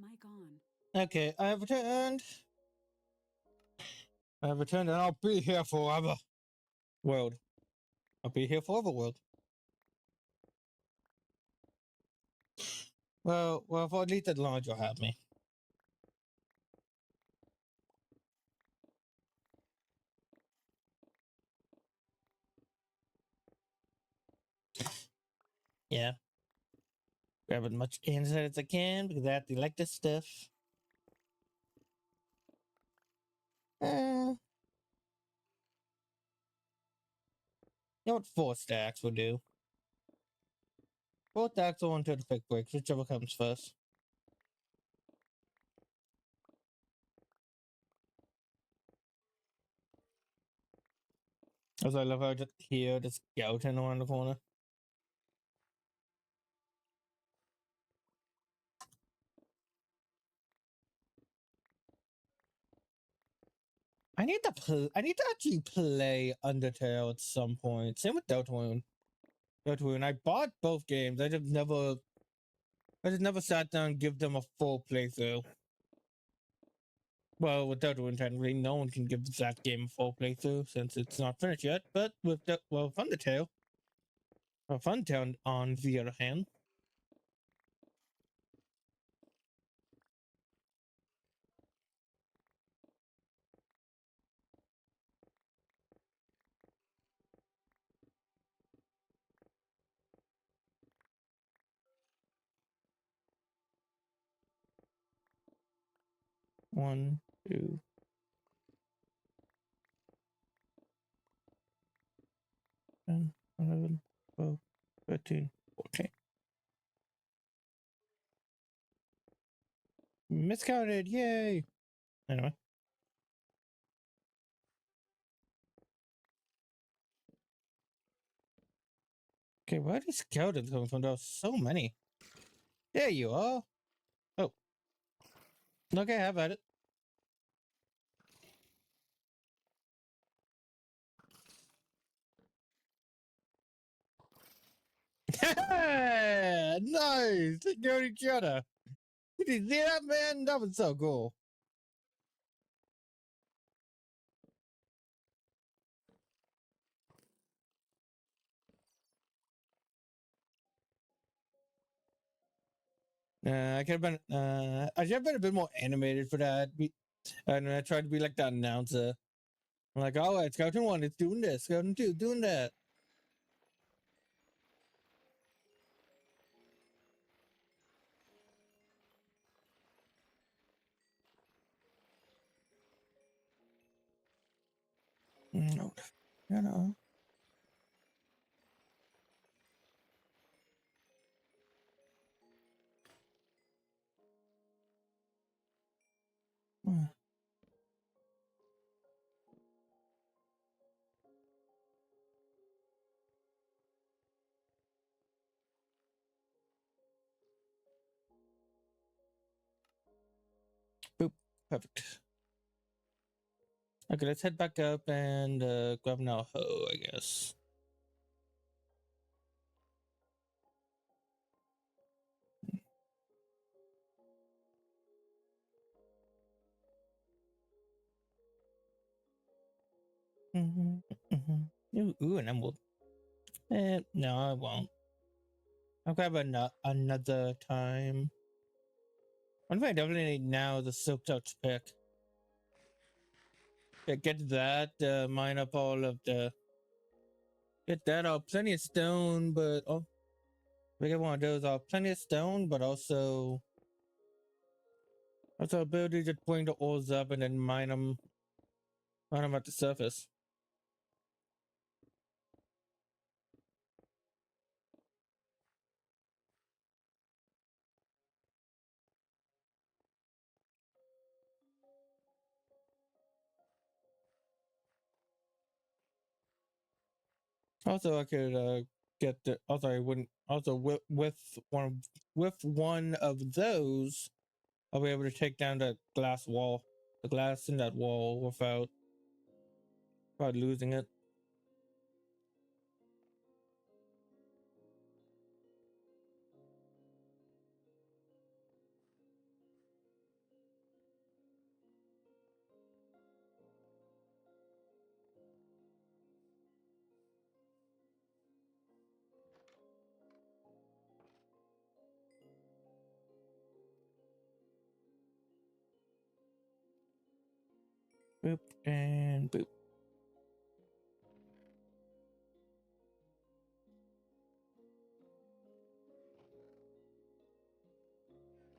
B: Mic on.
A: Okay, I have returned. I have returned, and I'll be here forever. World. I'll be here forever, world. Well, for at least as long as you'll have me. Yeah. Grab as much insight as I can because I actually like this stuff. You know what 4 stacks will do? 4 stacks or 1 to the pick breaks, whichever comes first. Also, I love how I just hear the skeleton around the corner. I need to actually play Undertale at some point. Same with Deltarune. I bought both games. I just never sat down and give them a full playthrough. Well, with Deltarune, technically, no one can give that game a full playthrough since it's not finished yet. But with Undertale, Funtown, on the other hand, one, two, 10, 11, 12, 13, 14. Miscounted, yay! Anyway. Okay, where are these skeletons coming from? There's so many. There you are. Oh. Okay, how about it? Nice! They killed each other. Did you see that, man? That was so cool. I could have been. I should have been a bit more animated for that. And I tried to be like the announcer. I'm like, all right, Skeleton 1, it's doing this. Skeleton 2, doing that. No, you know. Boop. Perfect. Okay, let's head back up and grab now hoe, I guess. Ooh, an emerald. No, I won't. I'll grab another time. One thing I definitely need now is a silk touch pick. Get that, mine up all of the. Get that up. Plenty of stone, but oh, we get one of those. Plenty of stone, but also ability to bring the ores up and then mine them at the surface. Also, I could get the. Also, I wouldn't. Also, with one of those, I'll be able to take down that glass wall, the glass in that wall, without losing it. Boop and boop.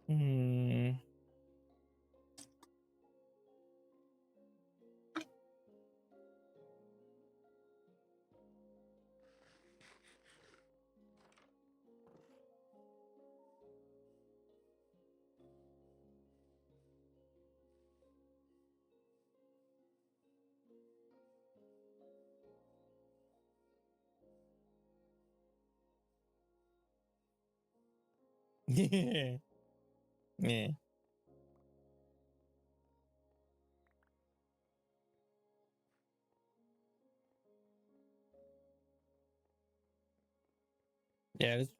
A: Hmm. Yeah.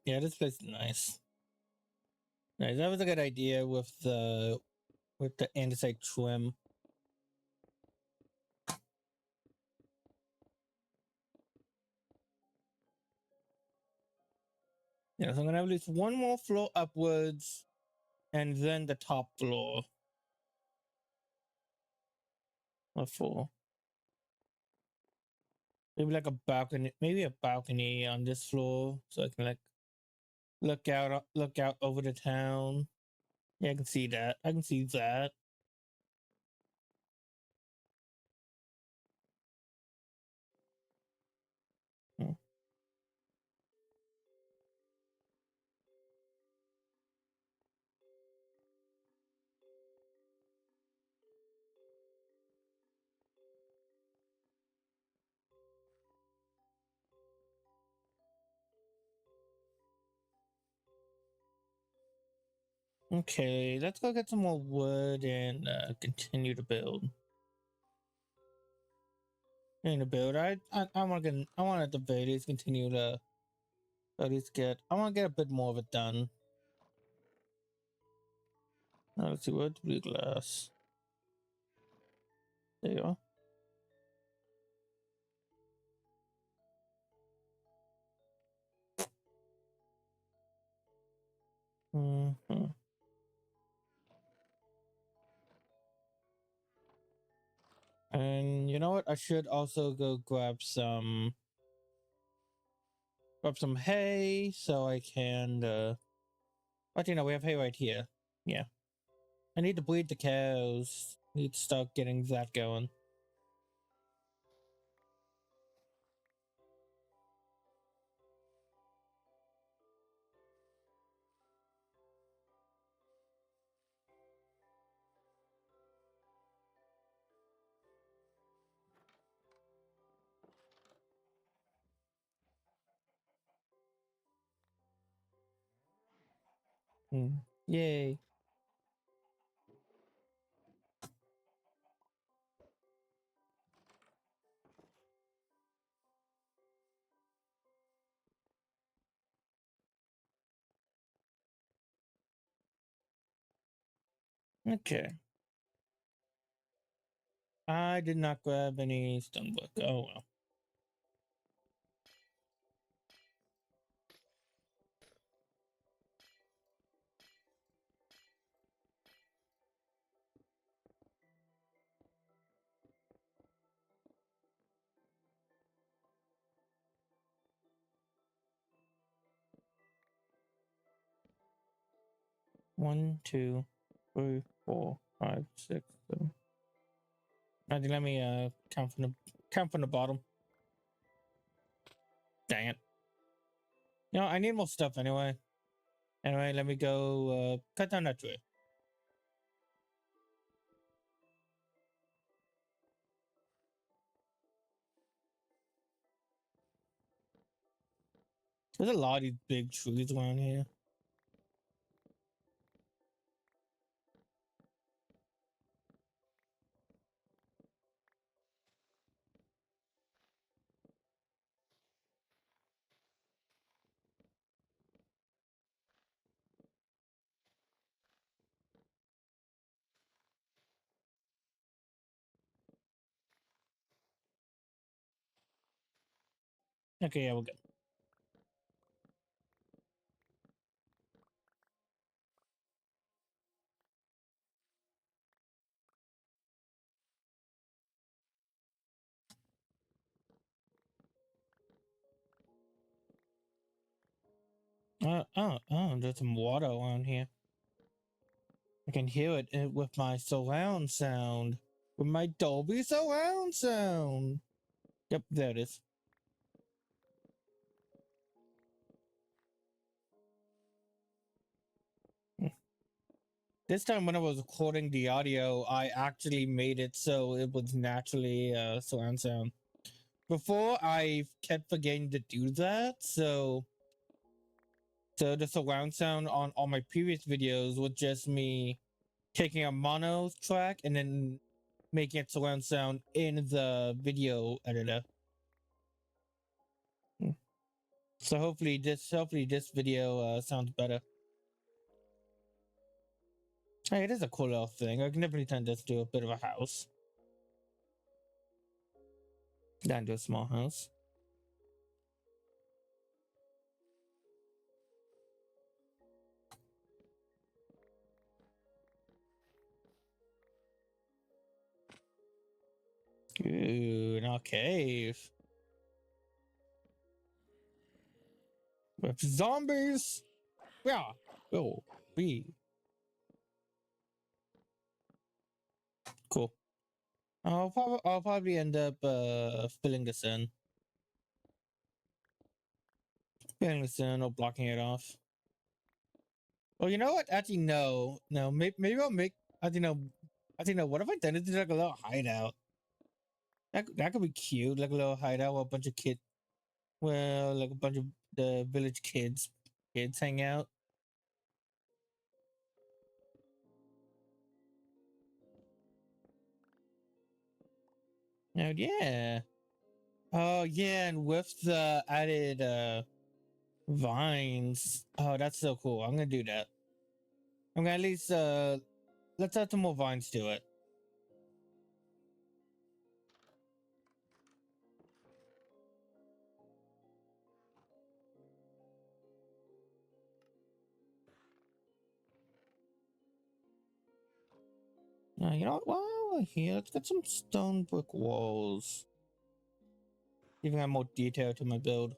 A: Yeah. This place is nice. Nice. That was a good idea with the andesite trim. Yeah, so I'm gonna have at least one more floor upwards, and then the top floor. Or four. Maybe like a balcony, maybe a balcony on this floor, so I can like look out over the town. Yeah, I can see that. I can see that. Hmm. Okay, let's go get some more wood and continue to build. Continue to build. I want to get. I want at the very least continue to at least get. I want to get a bit more of it done. Now, let's see what blue glass. There you are. Mm-hmm. And you know what? I should also go grab some hay so I can. But you know, we have hay right here. Yeah, I need to breed the cows. Need to start getting that going. Yay. Okay. I did not grab any stonework. Oh well. One, two, three, four, five, six, seven. Let me count from the bottom. Dang it. You know, I need more stuff anyway. Anyway, let me go cut down that tree. There's a lot of these big trees around here. Okay, yeah, we're good. there's some water around here. I can hear it with my surround sound. With my Dolby surround sound. Yep, there it is. This time when I was recording the audio, I actually made it so it was naturally surround sound. Before, I kept forgetting to do that, so the surround sound on all my previous videos was just me taking a mono track and then making it surround sound in the video editor. So hopefully this video sounds better. Hey, it is a cool little thing. I can definitely turn this to a bit of a house. Down to a small house. Ooh, an cave. With zombies. Yeah. Oh, we. Cool. I'll probably end up filling this in. Filling this in or blocking it off. Well, you know what? Actually, no. No, maybe I'll make. I think no. I think no. What if I done it to like a little hideout? That could be cute, like a little hideout where a bunch of kids. Well, like a bunch of the village kids hang out. Oh yeah. Oh yeah, and with the added vines. Oh, that's so cool. I'm gonna do that. I'm gonna at least let's add some more vines to it. You know what? While we're here, let's get some stone brick walls. Even add more detail to my build.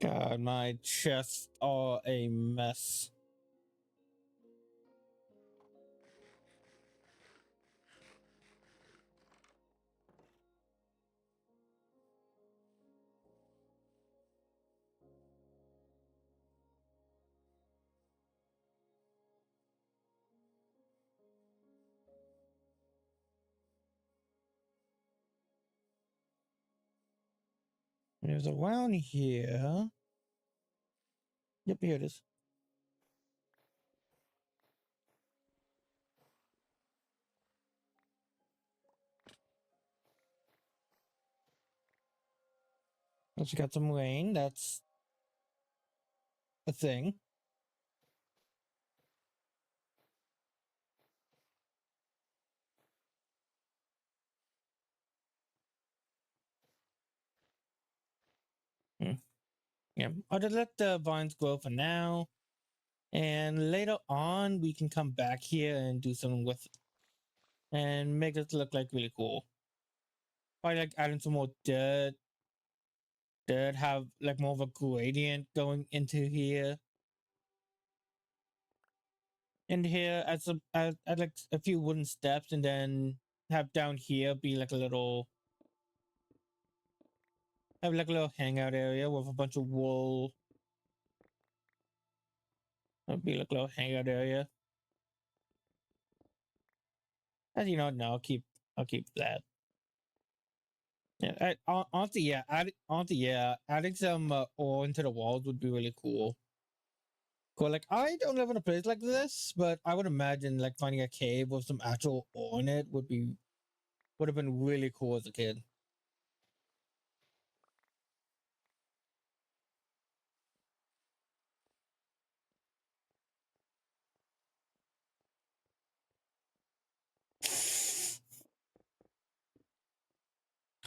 A: God, my chests are a mess. There's around here. Yep, here it is. Also got some rain. That's a thing. Hmm. Yeah, I'll just let the vines grow for now. And later on, we can come back here and do something with it and make it look like really cool. Probably like adding some more dirt, have like more of a gradient going into here. And here, add like a few wooden steps, and then have down here be like a little, have like a little hangout area with a bunch of wool. That'll be like a little hangout area. As you know, no, I'll keep that. Yeah, honestly, yeah, adding some ore into the walls would be really cool. Cool, like I don't live in a place like this, but I would imagine like finding a cave with some actual ore in it would have been really cool as a kid.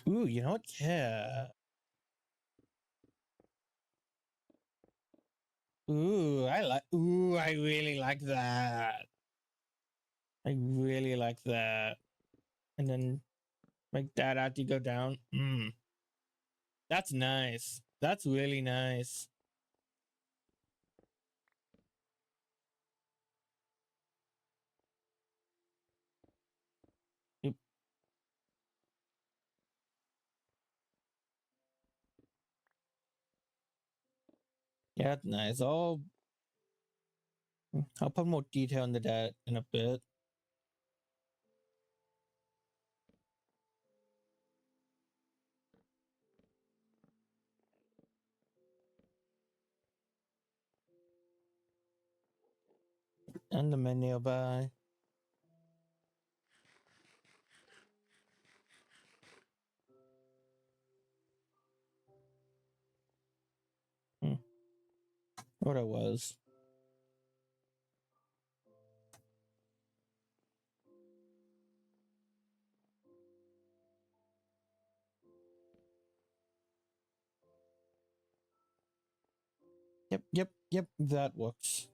A: Ooh, you know what? Yeah. Ooh, I really like that. I really like that. And then make that after you go down. That's nice. That's really nice. Yep. Yeah, that's nice. I'll put more detail into that in a bit. And the menu by. What it was. Yep, that works.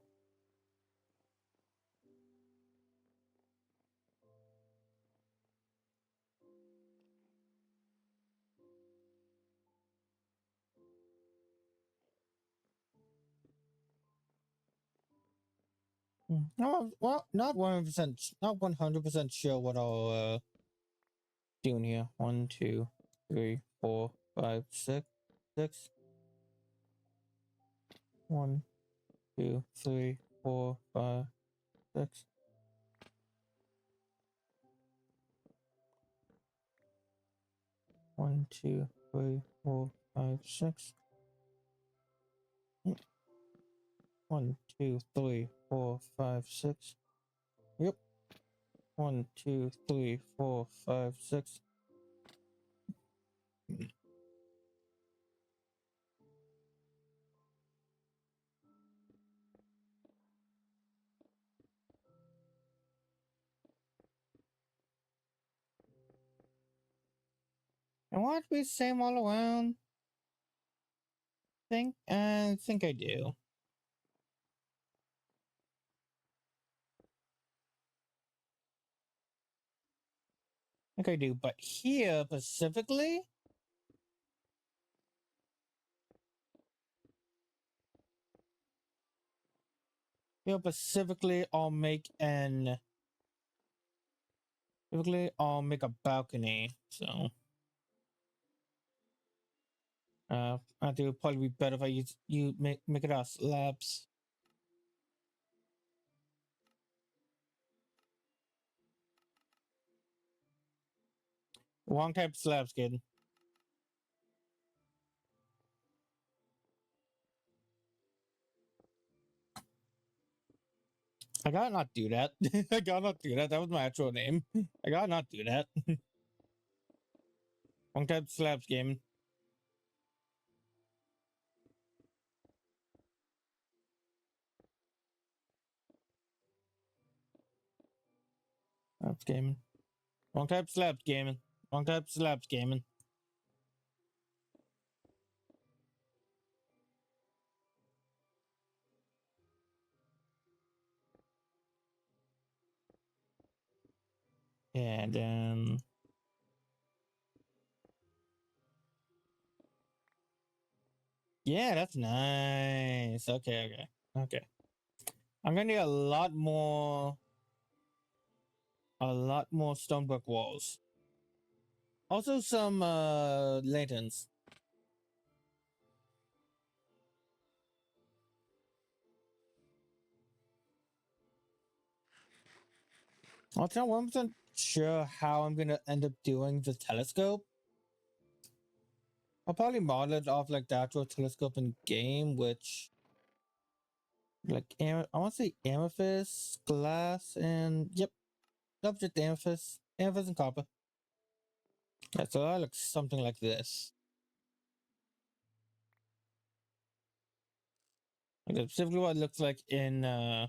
A: No, well, not 100%, not 100% sure what I'll do in here. 1, 2, 3, 4, 5, 6, 6. 1, 2, 3, 4, 5, 6. One, two, three, 4, 5, 6. 1, 2, 3, 4, 5, 6. Yep. 1, 2, 3, 4, 5, 6. I want it to be the same all around. I think I do. I think I do. But here specifically, I'll make an. Specifically, I'll make a balcony. So, I think it would probably be better if I make it out of slabs. Wrong type of slabs, kid. I gotta not do that. I gotta not do that. That was my actual name. I gotta not do that. Wrong type of slabs, game. Slabs gaming. Wrong type of slabs gaming. Wrong type of slabs gaming. And yeah, that's nice. Okay. I'm gonna need a lot more stonework walls. Also some lanterns. Also, I'm not 1% sure how I'm gonna end up doing the telescope. I'll probably model it off like the actual telescope in game, which like I want to say amethyst, glass, and yep, just amethyst and copper. Yeah, so that looks something like this. Like that's specifically what it looks like in yeah,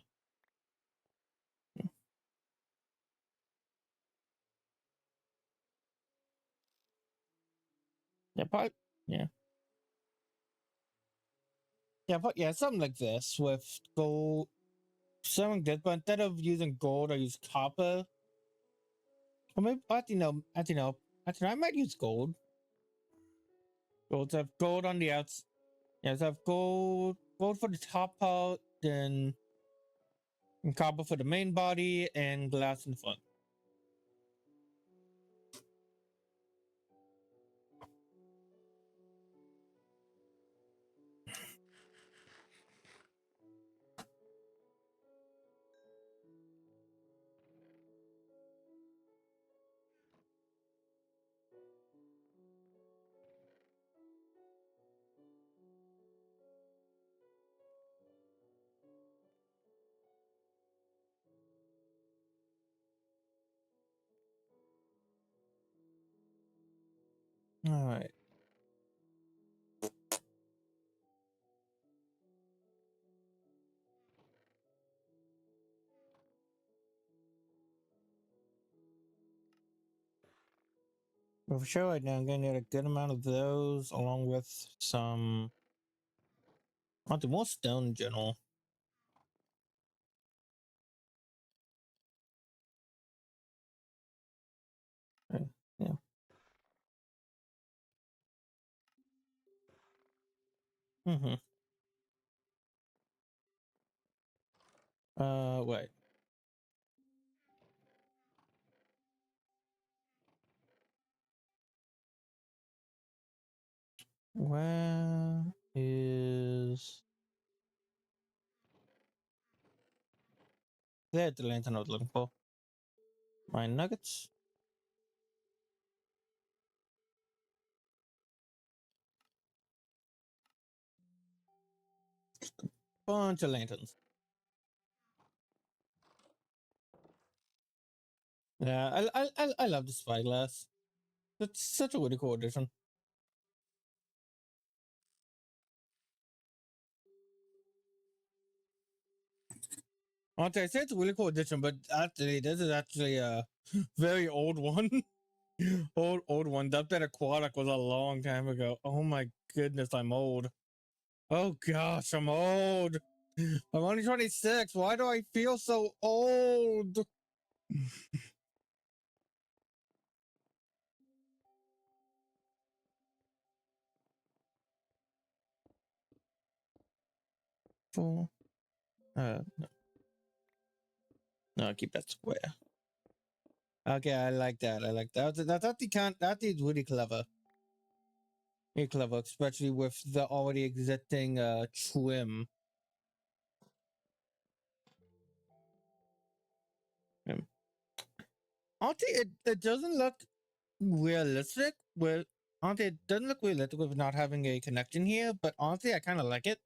A: probably yeah. Yeah, but yeah, something like this with gold. Something like this, but instead of using gold, I use copper. Or maybe I might use gold. Gold. So I have gold on the outs. Yeah, so I have gold for the top part, then copper for the main body, and glass in the front. All right. Well, for sure, right now I'm gonna need a good amount of those, along with some. I want the more stone in general. Okay, yeah. Mm-hmm. Wait. Where is there's the lantern I was looking for? My nuggets. Bunch of lanterns. Yeah, I love the spyglass. It's such a really cool addition. Okay, I say it's a really cool addition, but actually, this is actually a very old one. old one. That aquatic was a long time ago. Oh my goodness, I'm old. Oh gosh, I'm old. I'm only 26. Why do I feel so old? Four. No, no, keep that square. Okay, I like that. I like that. That is really clever. Really clever, especially with the already existing trim. Honestly, it doesn't look realistic with honestly it doesn't look realistic with not having a connection here, but honestly I kinda like it.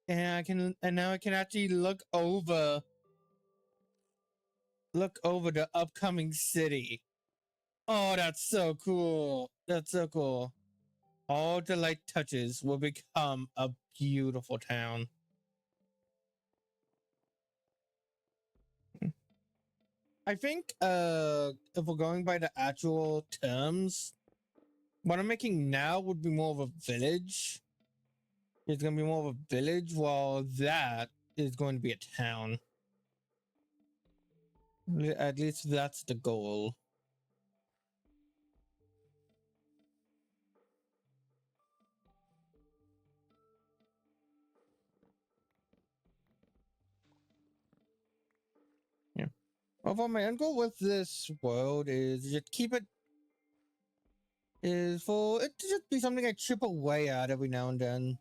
A: And now I can actually look over the upcoming city. Oh, that's so cool. That's so cool. All the light touches will become a beautiful town. I think if we're going by the actual terms, what I'm making now would be more of a village. It's gonna be more of a village, while that is going to be a town. At least that's the goal. Yeah. Although my end goal with this world is just keep it is for it to just be something I chip away at every now and then.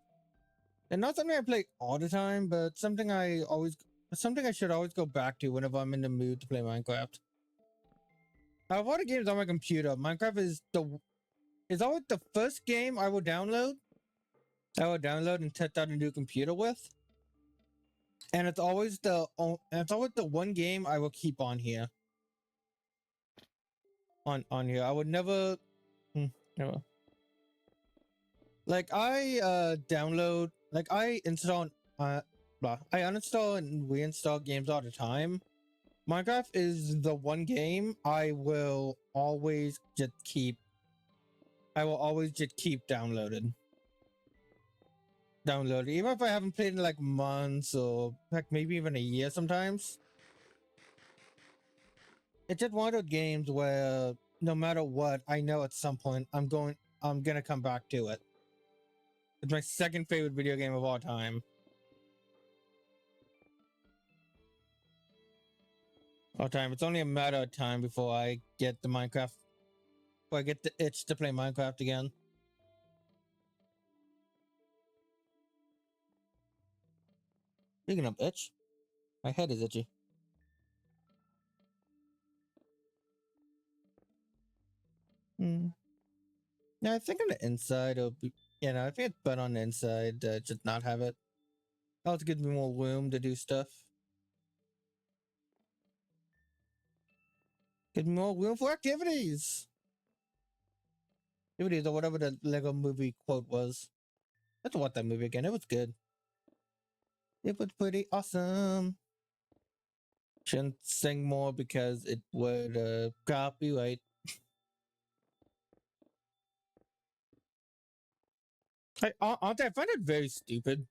A: And not something I play all the time, but something I should always go back to whenever I'm in the mood to play Minecraft. Out of all the games on my computer, Minecraft is always the first game I will download. And test out a new computer with. And it's always the one game I will keep on here. On here. I would never never. Like I download like I install I uninstall and reinstall games all the time. Minecraft is the one game I will always just keep downloaded. download it, even if I haven't played in like months or like maybe even a year sometimes. It's just one of those games where no matter what, I know at some point I'm gonna come back to it. It's my second favorite video game of all time. It's only a matter of time before I get the Minecraft, before I get the itch to play Minecraft again. Speaking of itch, my head is itchy. Yeah, I think on the inside it'll be, I think it's better on the inside to just not have it. Also gives me more room to do stuff. Gives me more room for activities. Activities or whatever the Lego movie quote was. Let's watch that movie again. It was good. It was pretty awesome. Shouldn't sing more because it would copyright. Honestly, I find it very stupid.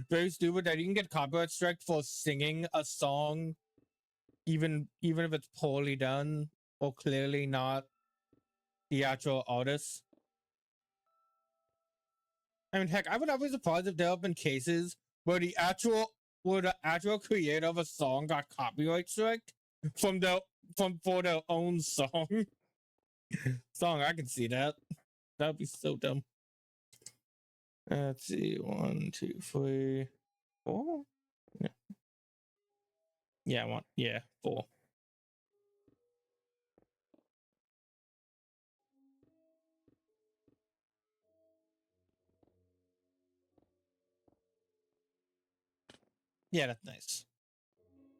A: Very stupid that you can get copyright strike for singing a song, even if it's poorly done or clearly not the actual artist. I mean, heck, I would not be surprised if there have been cases where the actual creator of a song got copyright strike for their own song. I can see that. That'd be so dumb. Let's see, 1, 2, 3, 4. Yeah, 4. Yeah, that's nice.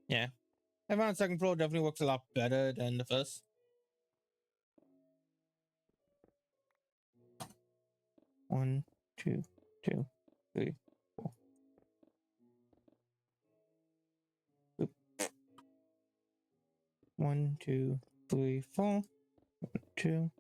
A: Yeah, I found the second floor definitely works a lot better than the first. One, two, 3, 4. Oop. 1, 2, 3, 4. 2.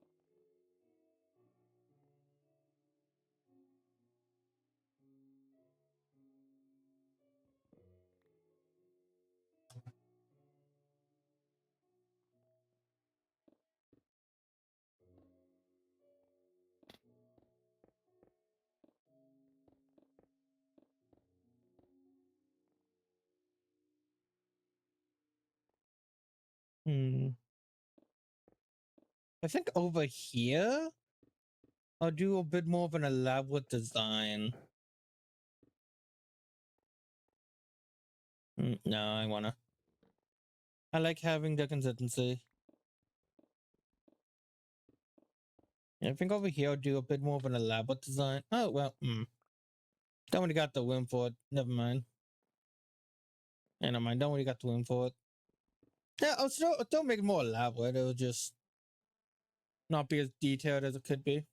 A: I think over here, I'll do a bit more of an elaborate design. No, I like having the consistency. I think over here I'll do a bit more of an elaborate design. Oh, well, don't really got the room for it. Never mind. Yeah, never mind. Don't really got the room for it. Yeah, I'll still make it more elaborate. It'll just not be as detailed as it could be.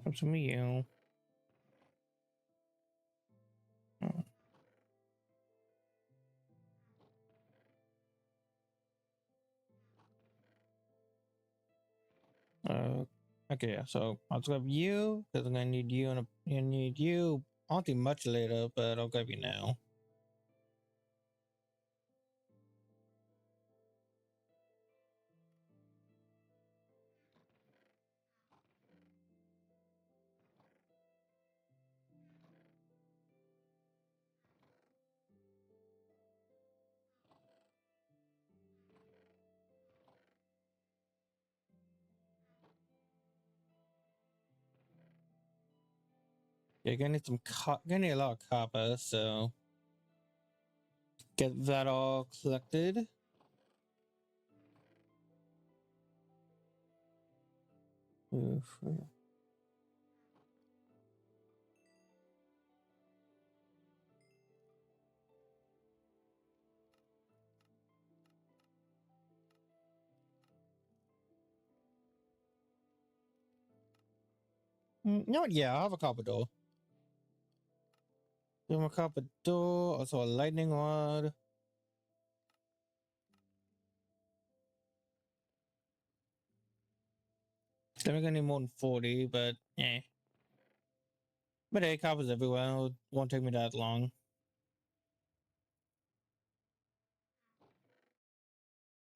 A: Up to me, you. Okay, yeah, so I'll grab you because I'm gonna need you and I need you. I'll do much later, but I'll grab you now. Yeah, gonna need gonna need a lot of copper, so get that all collected. Oof. No, yeah, I have a copper door. Give him a copper door, also a lightning rod. I think I need more than 40, but eh. But hey, coppers everywhere. It won't take me that long.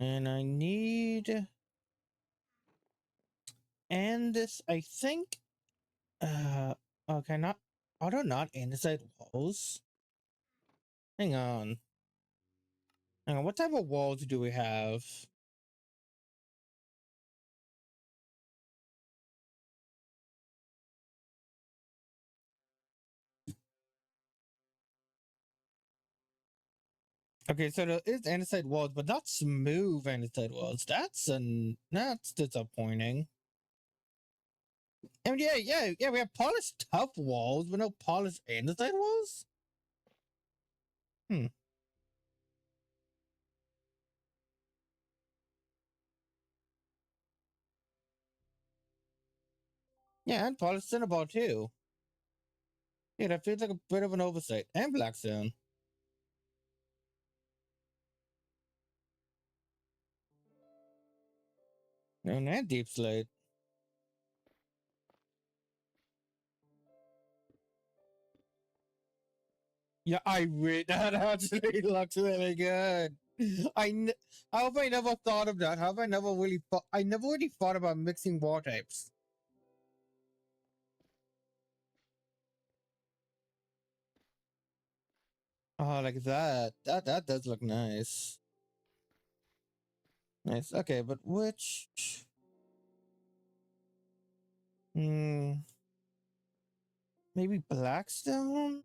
A: And I need. And this, I think. Okay, not. Are there not andesite walls? Hang on. Hang on. What type of walls do we have? Okay, so there is andesite walls, but not smooth andesite walls. That's disappointing. And yeah. We have polished tough walls, but no polished andesite walls. Hmm. Yeah, and polished cinnabon too. Yeah, that feels like a bit of an oversight. And blackstone. And that deep slate. Yeah, that actually looks really good. How have I never thought of that? How have I never really thought? I never really thought about mixing war types. Oh, like that. That does look nice. Nice. Okay, but which? Hmm. Maybe blackstone.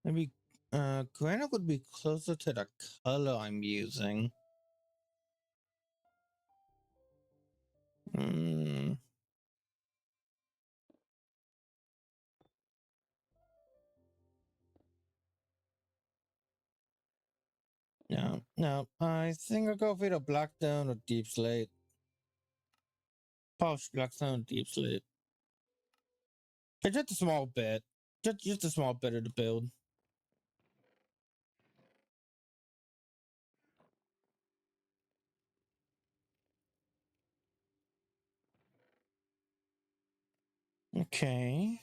A: Maybe granite would be closer to the color I'm using. Hmm. No. I think I'll go for either blackstone or deep slate. Polished blackstone, deep slate. It's just a small bit. Just a small bit of the build. Okay.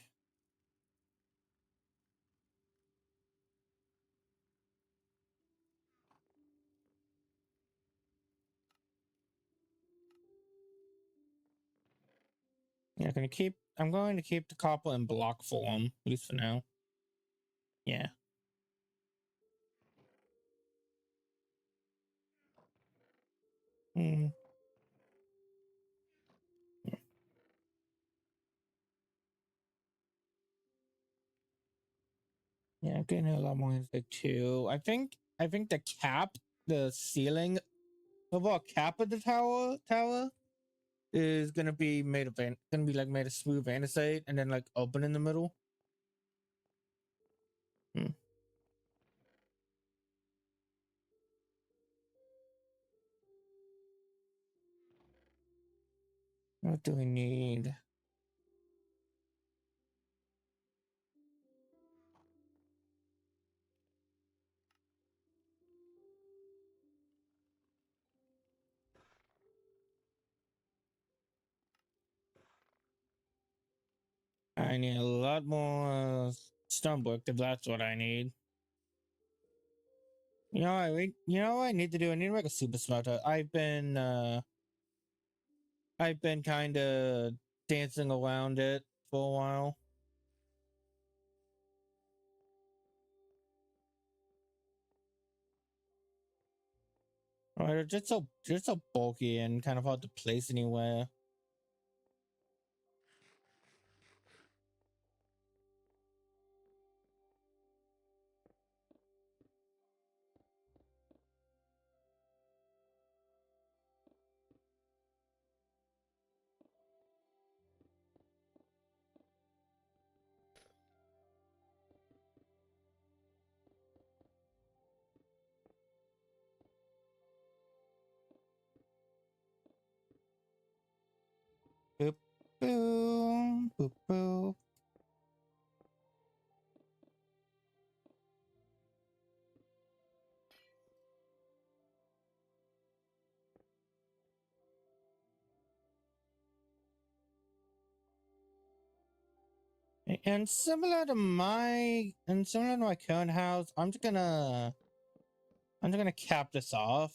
A: Yeah, I'm going to keep the copper in block form, at least for now. Yeah. Hmm. Yeah, I'm getting a lot more into too. I think the ceiling of our cap of the tower is gonna be gonna be like made of smooth andesite and then like open in the middle. Hmm. What do we need? I need a lot more stonework if that's what I need. You know what I need to do? I need to make a super smelter. I've been kind of dancing around it for a while. Right, they're just so bulky and kind of hard to place anywhere. Boop, boom, boop, boop. And similar to my current house, I'm just gonna cap this off.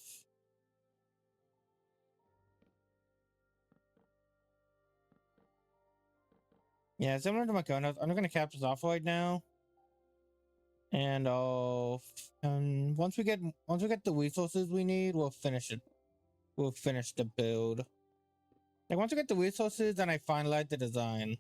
A: Yeah, similar to my current house, I'm just gonna cap this off right now. And once we get the resources we need, we'll finish it. We'll finish the build. Like once we get the resources, then I finalize the design.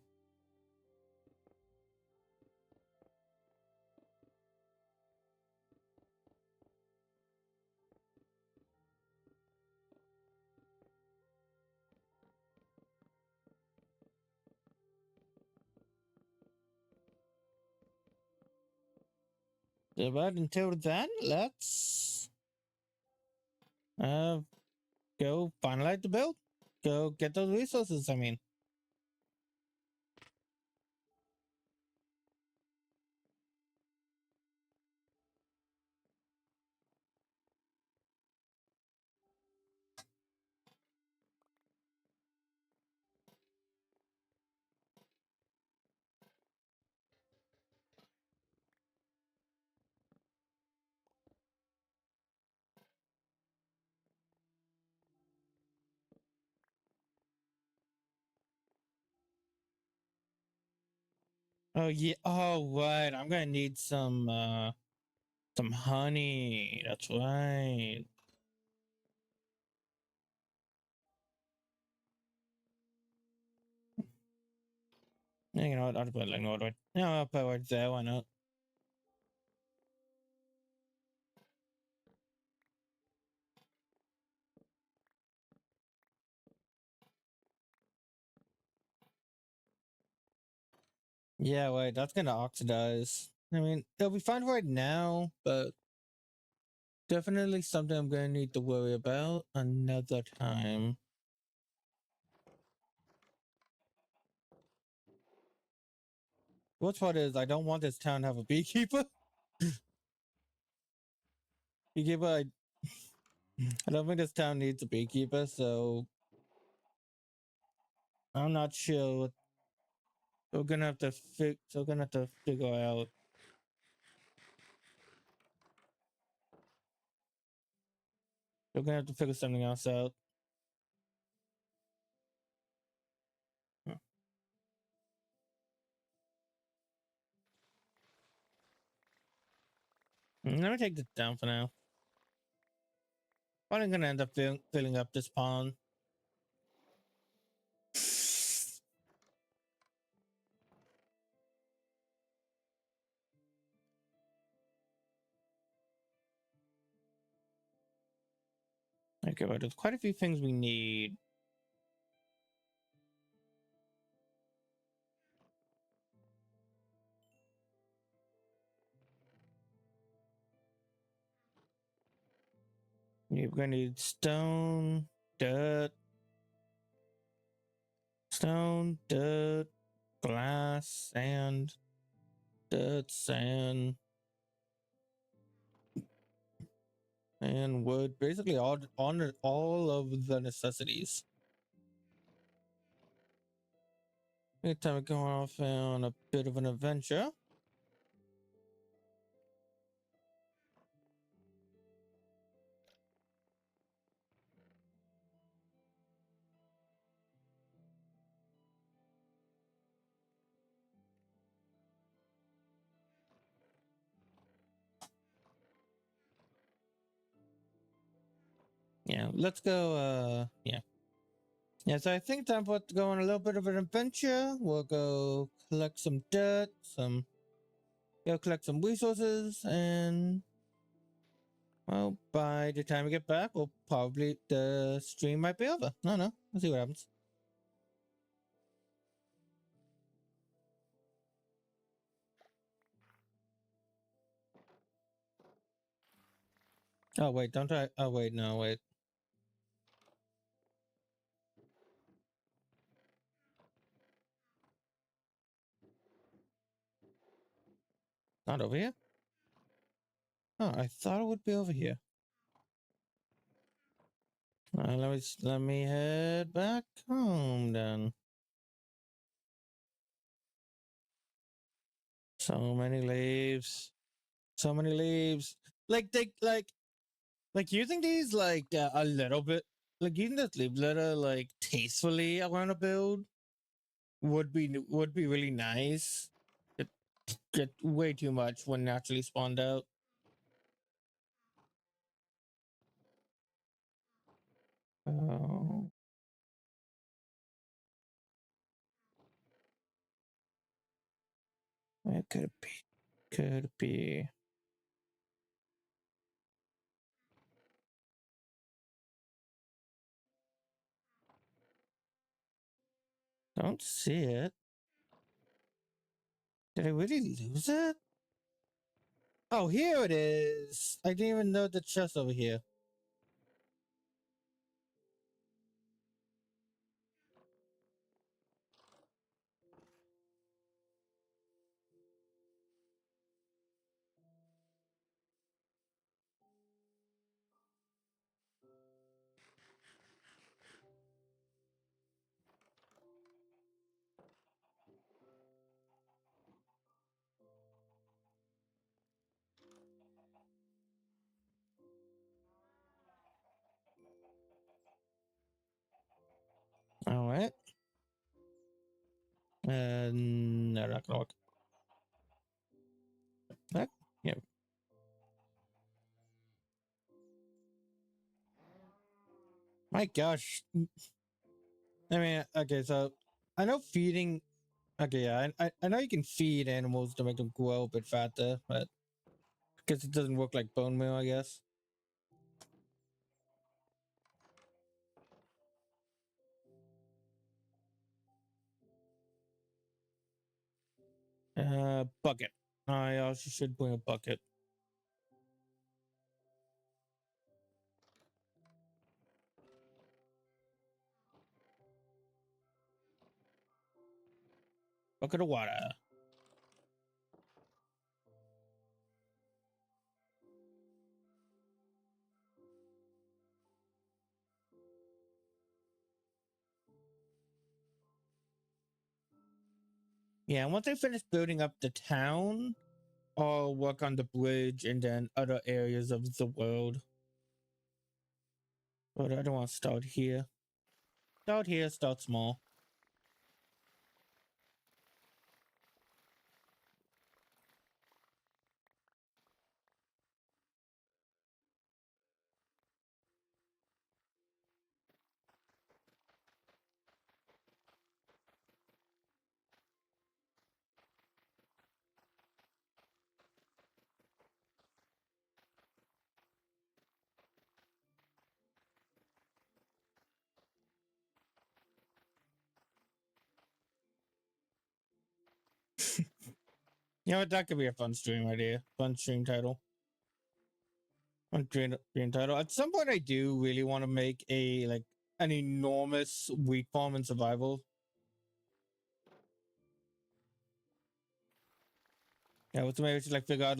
A: So, but until then, let's uh go finalize the build. Go get those resources. I mean, oh yeah, oh right, I'm gonna need some honey. That's right. Yeah, you know what? I'll put it like no, right? Yeah, I'll put it right there. Why not? Yeah, wait, that's gonna oxidize. I mean, it'll be fine right now, but definitely something I'm gonna need to worry about another time. What's part is I don't want this town to have a beekeeper. Beekeeper, I don't think this town needs a beekeeper, so I'm not sure. We're gonna have to figure out. We're gonna have to figure something else out. Let me take this down for now. Probably gonna end up filling up this pond. Okay, but there's quite a few things we need. We're gonna need stone, dirt, glass, sand, dirt, sand, and wood. Basically, all of the necessities. Anytime we're going off on a bit of an adventure. Yeah, let's go. Yeah. Yeah, so I think time for to go on a little bit of an adventure. We'll go collect some dirt, go collect some resources, and well, by the time we get back, we'll probably the stream might be over. No, no, we'll see what happens. Oh wait, don't I? Oh wait, no, wait. Not over here? Oh, I thought it would be over here. Let me head back home then. So many leaves. So many leaves. Like using these a little bit, like using this leaf litter tastefully around a build would be really nice. It get way too much when naturally spawned out. Oh, it could be. Could be. Don't see it. Did I really lose it? Oh, here it is. I didn't even know the chest over here. All right. No, not gonna work. That, yeah. My gosh. I mean, okay, so I know feeding. Okay, yeah, I know you can feed animals to make them grow a bit fatter, but I guess it doesn't work like bone meal, I guess. Bucket. I also should bring a bucket. Bucket of water. Yeah, once I finish building up the town, I'll work on the bridge and then other areas of the world. But I don't want to start here. Start here, start small. You know what? That could be a fun stream idea. Fun stream title. Fun stream title. At some point, I do really want to make an enormous wheat farm in survival. Yeah, what's maybe to figure out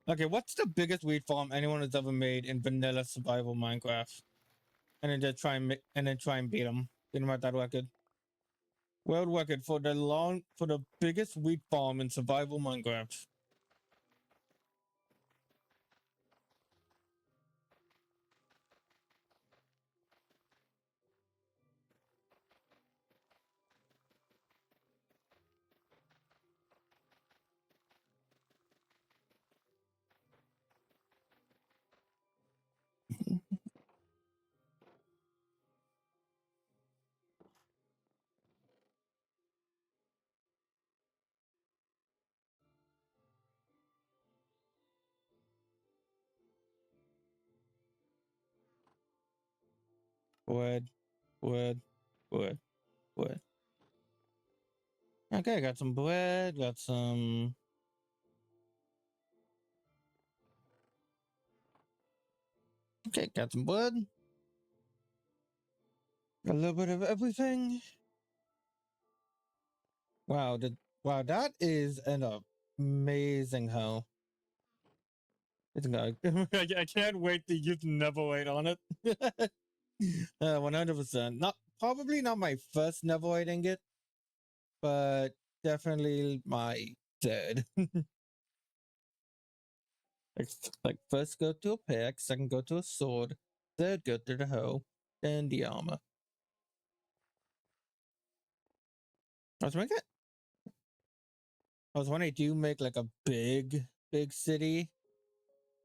A: okay, what's the biggest wheat farm anyone has ever made in vanilla survival Minecraft, and then just try and beat them at that record. World record for the biggest wheat farm in survival Minecraft. Wood, wood, wood, wood. Okay, got some bread, got some. Okay, got some wood. A little bit of everything. Wow, wow, that is amazing hoe. It's gonna, I can't wait to use never wait on it. 100%. Not probably not my first never wait ingot, but definitely my third. like first go to a pick, second go to a sword, third go to the hoe, then the armor. I was making I was when I do make like a big city.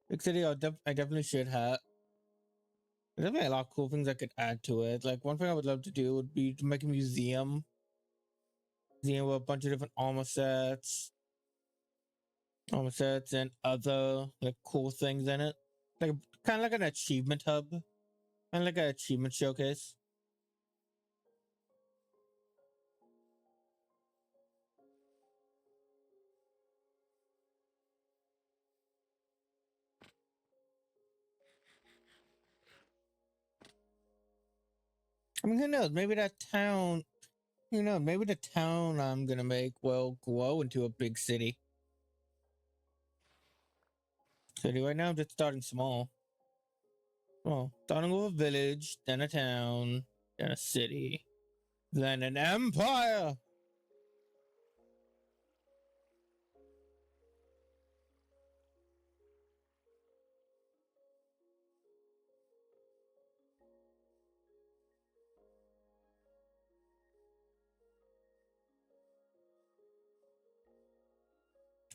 A: Big city I definitely should have. There's definitely a lot of cool things I could add to it. Like one thing I would love to do would be to make a museum. Museum with a bunch of different armor sets and other like cool things in it. Like kind of like an achievement hub. Kind of like an achievement showcase. I mean, who knows? Maybe that town, who knows? Maybe the town I'm gonna make will grow into a big city. City right now, I'm just starting small. Well, starting with a village, then a town, then a city, then an empire.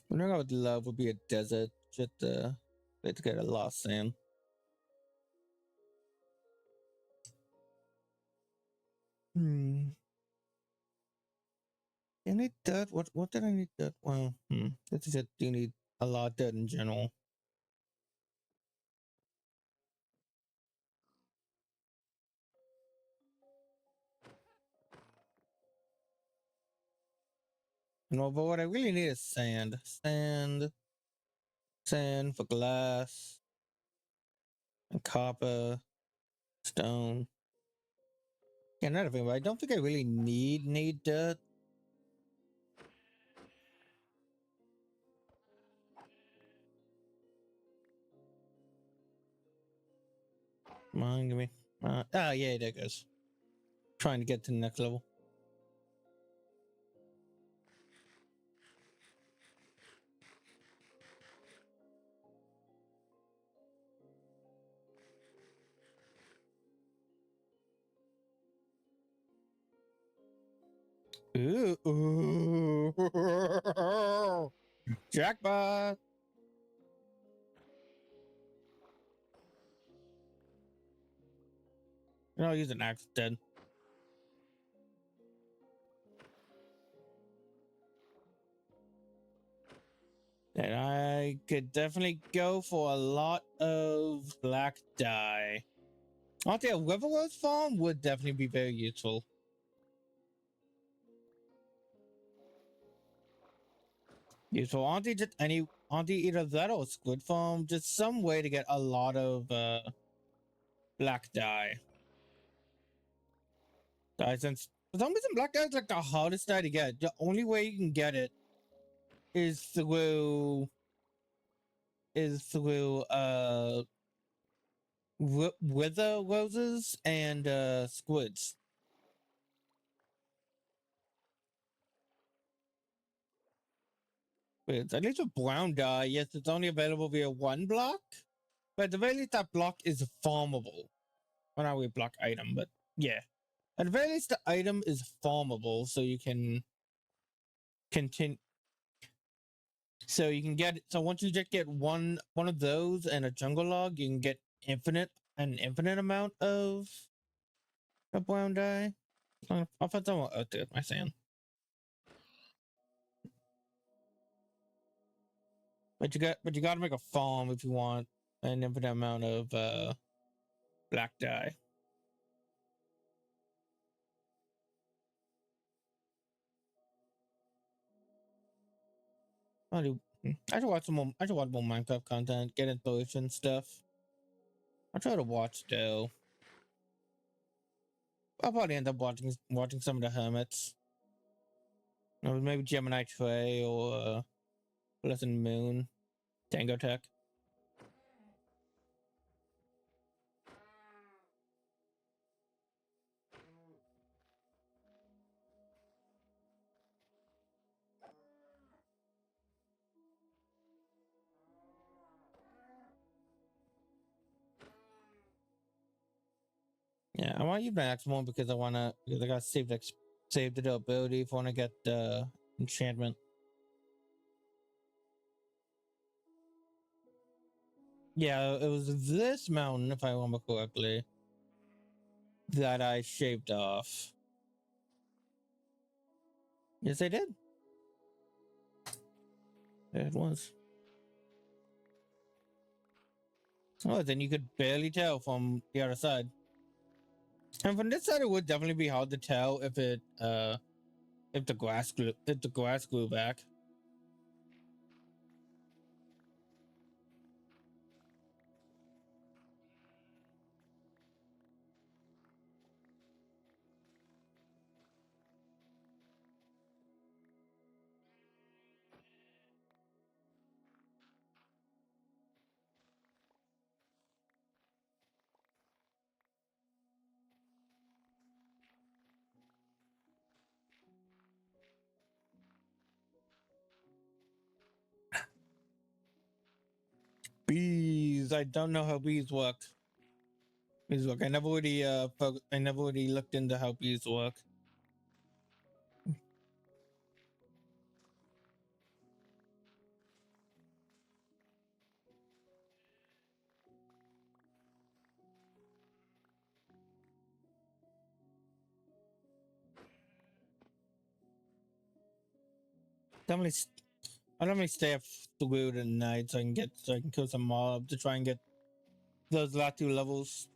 A: One thing I would love would be a desert, just to get a lot of sand. Hmm. I need dirt. What did I need dirt? Well, this is just you need a lot of dirt in general. No, but what I really need is sand. Sand for glass and copper, stone. Yeah, another thing, but I don't think I really need dirt. Come on, give me. Yeah, there goes. Trying to get to the next level. Ooh. Jackpot. I'll use an axe instead. And I could definitely go for a lot of black dye. I think a Riverrose farm would definitely be very useful. Useful. Auntie just auntie either that or squid farm, just some way to get a lot of black dye. Since for some reason black dye is like the hardest dye to get. The only way you can get it is through wither roses and squids. At least with brown dye, yes, it's only available via one block, but at the very least that block is farmable. Well, not a block item, but yeah. At the very least the item is farmable, so you can continue. So you can get, so once you just get one of those and a jungle log, you can get an infinite amount of brown dye. I'll put some more earth to my sand. But you gotta make a farm if you want an infinite amount of black dye. I should watch some more. I should watch more Minecraft content, get inspiration stuff. I'll try to watch though. I'll probably end up watching some of the hermits. Or maybe Gemini Trey or Pleasant Moon, Tango Tech. Yeah, I want to use my X one because I got saved the ability if I want to get enchantment. Yeah, it was this mountain, if I remember correctly, that I shaved off. Yes, I did. There it was. Oh, then you could barely tell from the other side. And from this side, it would definitely be hard to tell if the grass grew back. Bees. I don't know how bees work. Bees work. I never really looked into how bees work. Definitely, I normally stay up through the night so I can kill some mob to try and get those last two levels.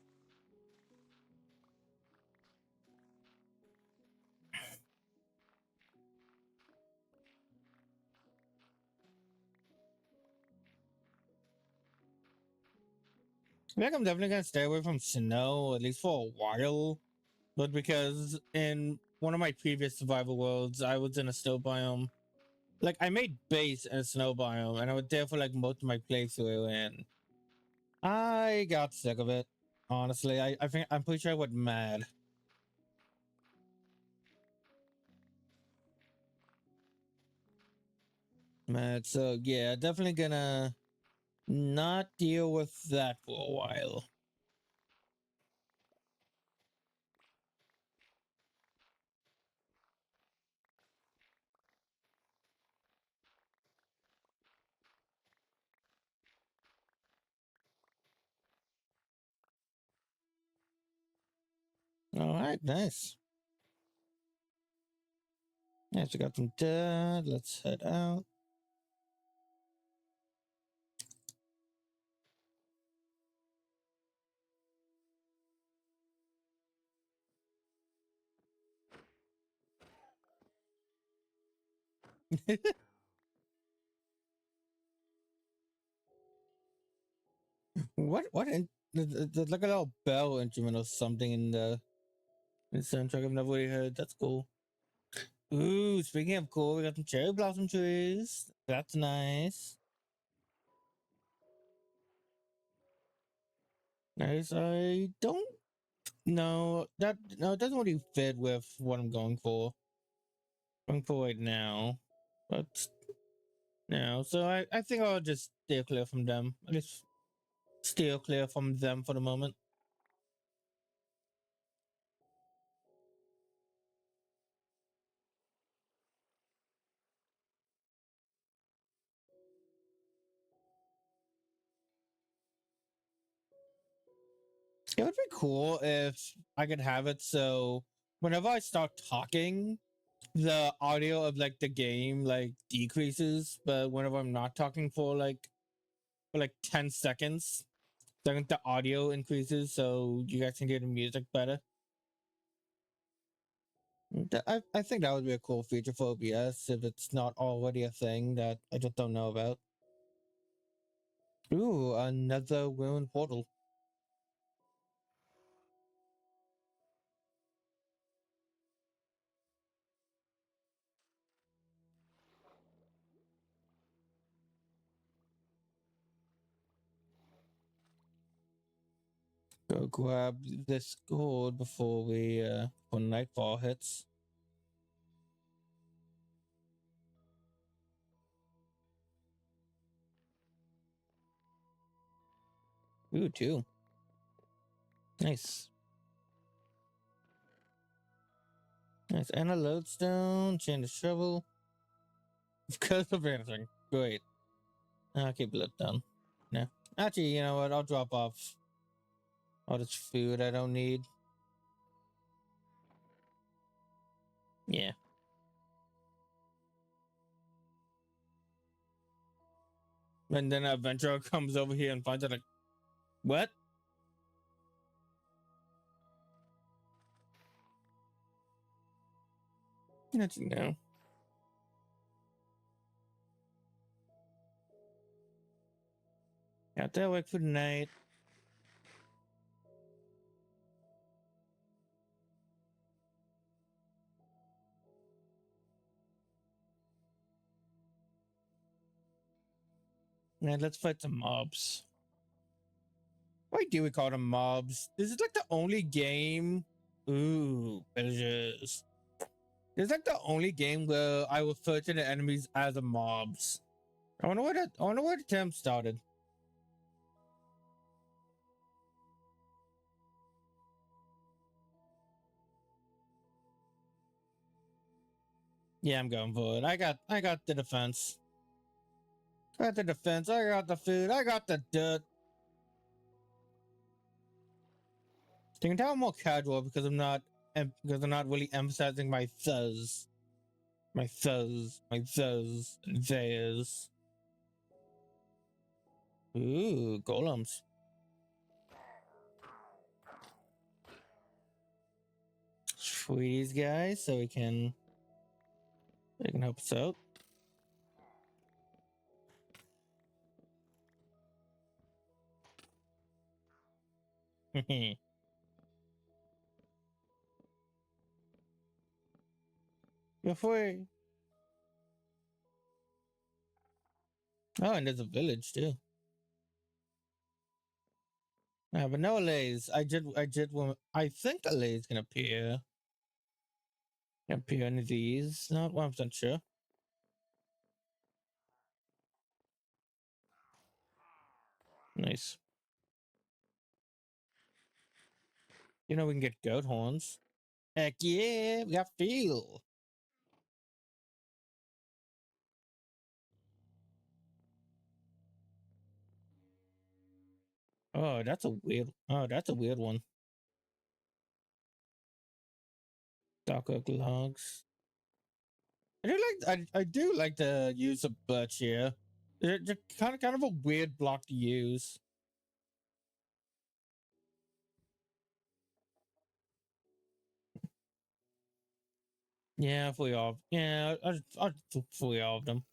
A: I think I'm definitely gonna stay away from snow at least for a while, but because in one of my previous survival worlds, I was in a snow biome. Like I made base in a snow biome, and I was there for like most of my playthrough, and I got sick of it. Honestly, I think I'm pretty sure I went mad. Mad. So yeah, definitely gonna not deal with that for a while. All right, nice. Yeah, so got some dead. Let's head out. What there's like a little bell instrument or something in the soundtrack I've never really heard. That's cool. Ooh, speaking of cool, we got some cherry blossom trees. That's nice. Nice. I don't know that no, it doesn't really fit with what I'm going for. Going for right now. But no, so I think I'll just steer clear from them. At least steer clear from them for the moment. It would be cool if I could have it so whenever I start talking, the audio of like the game like decreases, but whenever I'm not talking for like 10 seconds, then the audio increases so you guys can hear the music better. I think that would be a cool feature for OBS if it's not already a thing that I just don't know about. Ooh, another ruined portal. Go grab this gold before when nightfall hits. Ooh, two. Nice. Nice. And a lodestone, chain the shovel. Because of anything. Great. I'll keep it down. No. Actually, you know what? I'll drop off all this food I don't need. Yeah. And then an adventurer comes over here and finds it like, what? Not you know. Got that work for the night. Now let's fight some mobs. Why do we call them mobs? This is like the only game. Ooh, villagers. This is like the only game where I refer to the enemies as the mobs. I wonder where the term started. Yeah, I'm going for it. I got the defense. I got the defense. I got the food. I got the dirt. You can tell I'm more casual because I'm not really emphasizing my fuzz. My fuzz. My fuzz. And theirs. Ooh, golems. Free these guys so they can help us out. You're free. Oh, and there's a village too. But no lays. I think a lays can appear. Can appear in these. Not 100% sure. Nice. You know we can get goat horns. Heck yeah, we got feel. That's a weird one. Dark oak logs. I do like the use of birch here. They're kind of a weird block to use. Yeah, fully off. Yeah, I'll fully off them.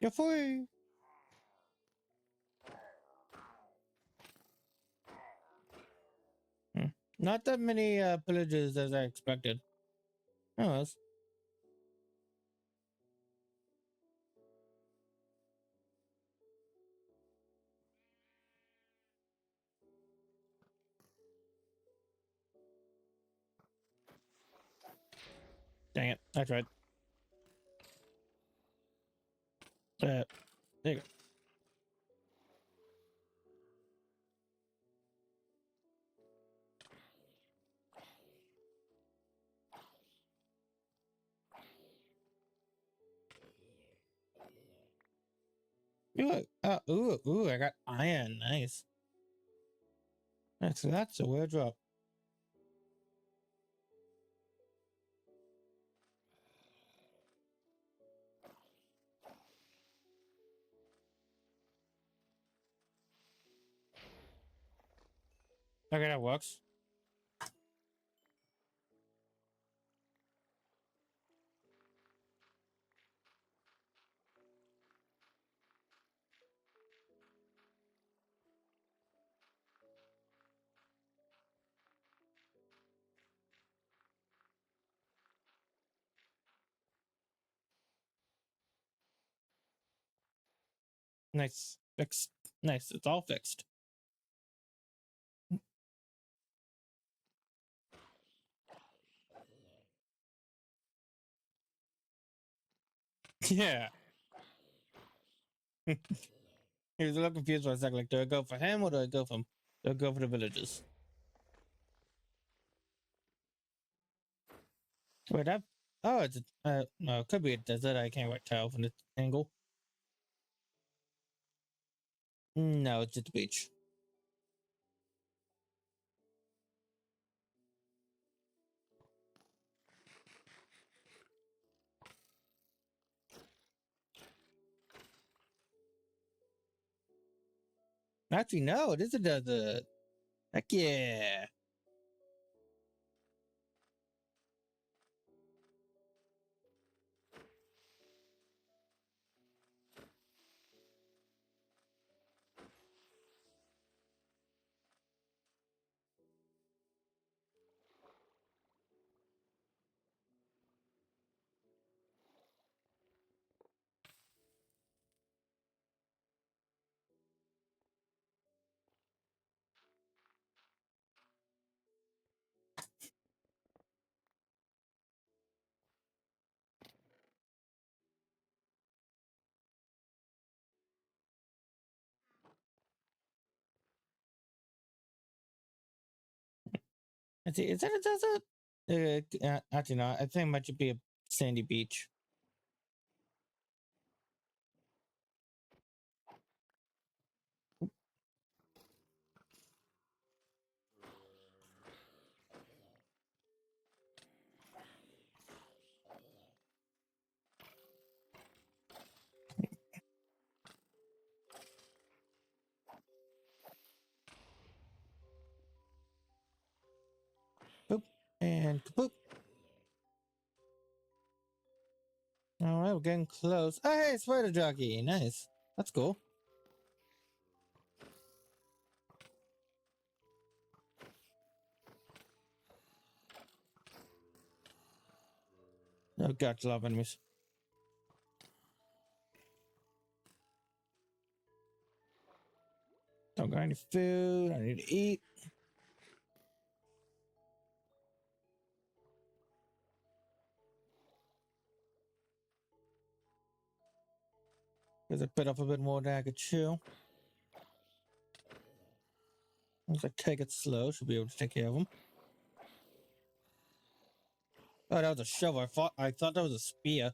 A: Yeah, fully. Not that many pillages as I expected. Oh, dang it. I tried. There you go. Ooh, I got iron. Nice. That's a weird drop. Okay, that works. Nice. Fixed. Nice, it's all fixed. Yeah. He was a little confused for a second. Like, do I go for him or do I go for him? Do I go for the villagers? Wait, that. Oh, it's a. No, it could be a desert. I can't quite tell from this angle. No, it's just a beach. Actually, no, it is a desert. Heck yeah. Let's see, is that a desert? Actually, no. I think it might just be a sandy beach. Boop and kapoop. All right, we're getting close. Oh, hey, spider jockey. Nice. That's cool. Oh, God, love enemies. Don't got any food. I need to eat. Because I bit off a bit more than I could chew. Once I take it slow, should be able to take care of them. Oh, that was a shovel. I thought that was a spear.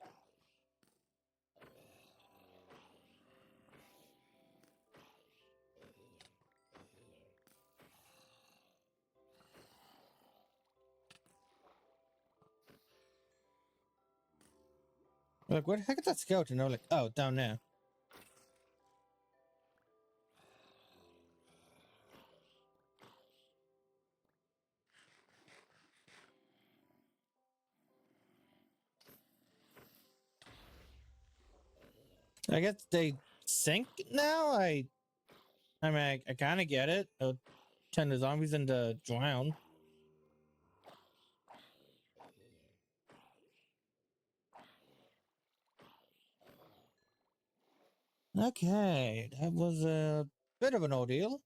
A: Like, where the heck is that skeleton? I'm like, oh, down there. I guess they sink now. I mean, I kind of get it. Turn the zombies into drown. Okay, that was a bit of an ordeal.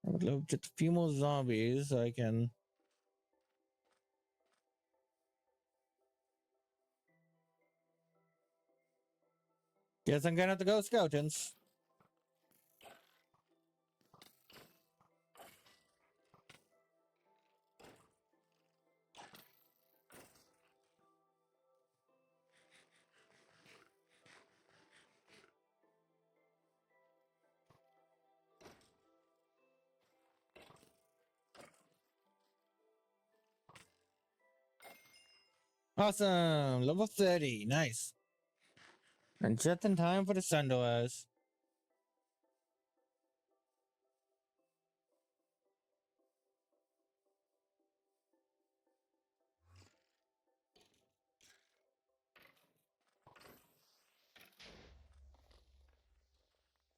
A: I would love just a few more zombies so I can. Guess I'm gonna have to go skeletons. Awesome, level 30, nice. And just in time for the sundoors.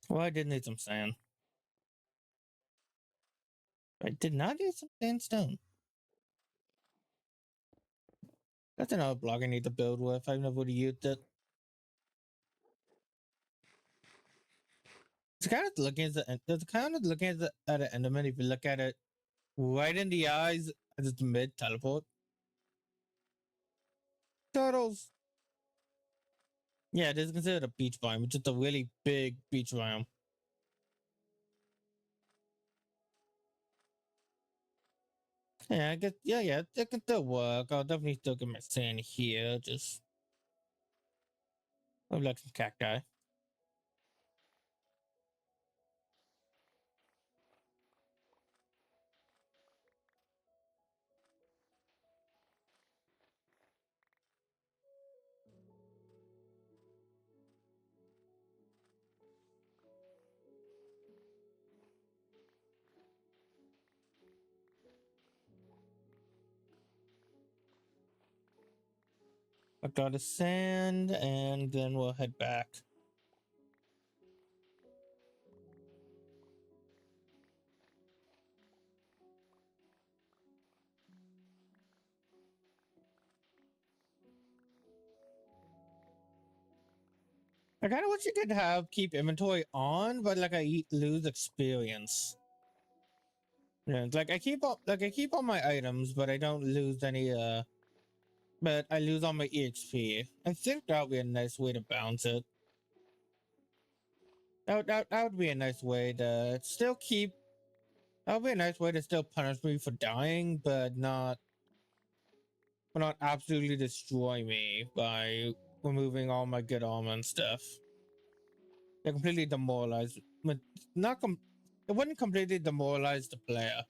A: Well, I did need some sand. I did not need some sandstone. That's another block I need to build with. I've never really used it. It's kind of looking at it's kind of looking at the Enderman. If you look at it right in the eyes as it's mid teleport. Turtles. Yeah, it is considered a beach biome. It's just a really big beach biome. Yeah, I guess. Yeah, it can still work. I'll definitely still get my sand here. Just like some cacti. I got the sand, and then we'll head back. I kind of wish you could keep inventory on, but like lose experience. Yeah, it's like I keep all my items, but I don't lose any. But I lose all my EXP. I think that would be a nice way to balance it. That would be a nice way to still keep. That would be a nice way to still punish me for dying, but not absolutely destroy me by removing all my good armor and stuff. They completely demoralize, but not com. It wouldn't completely demoralize the player.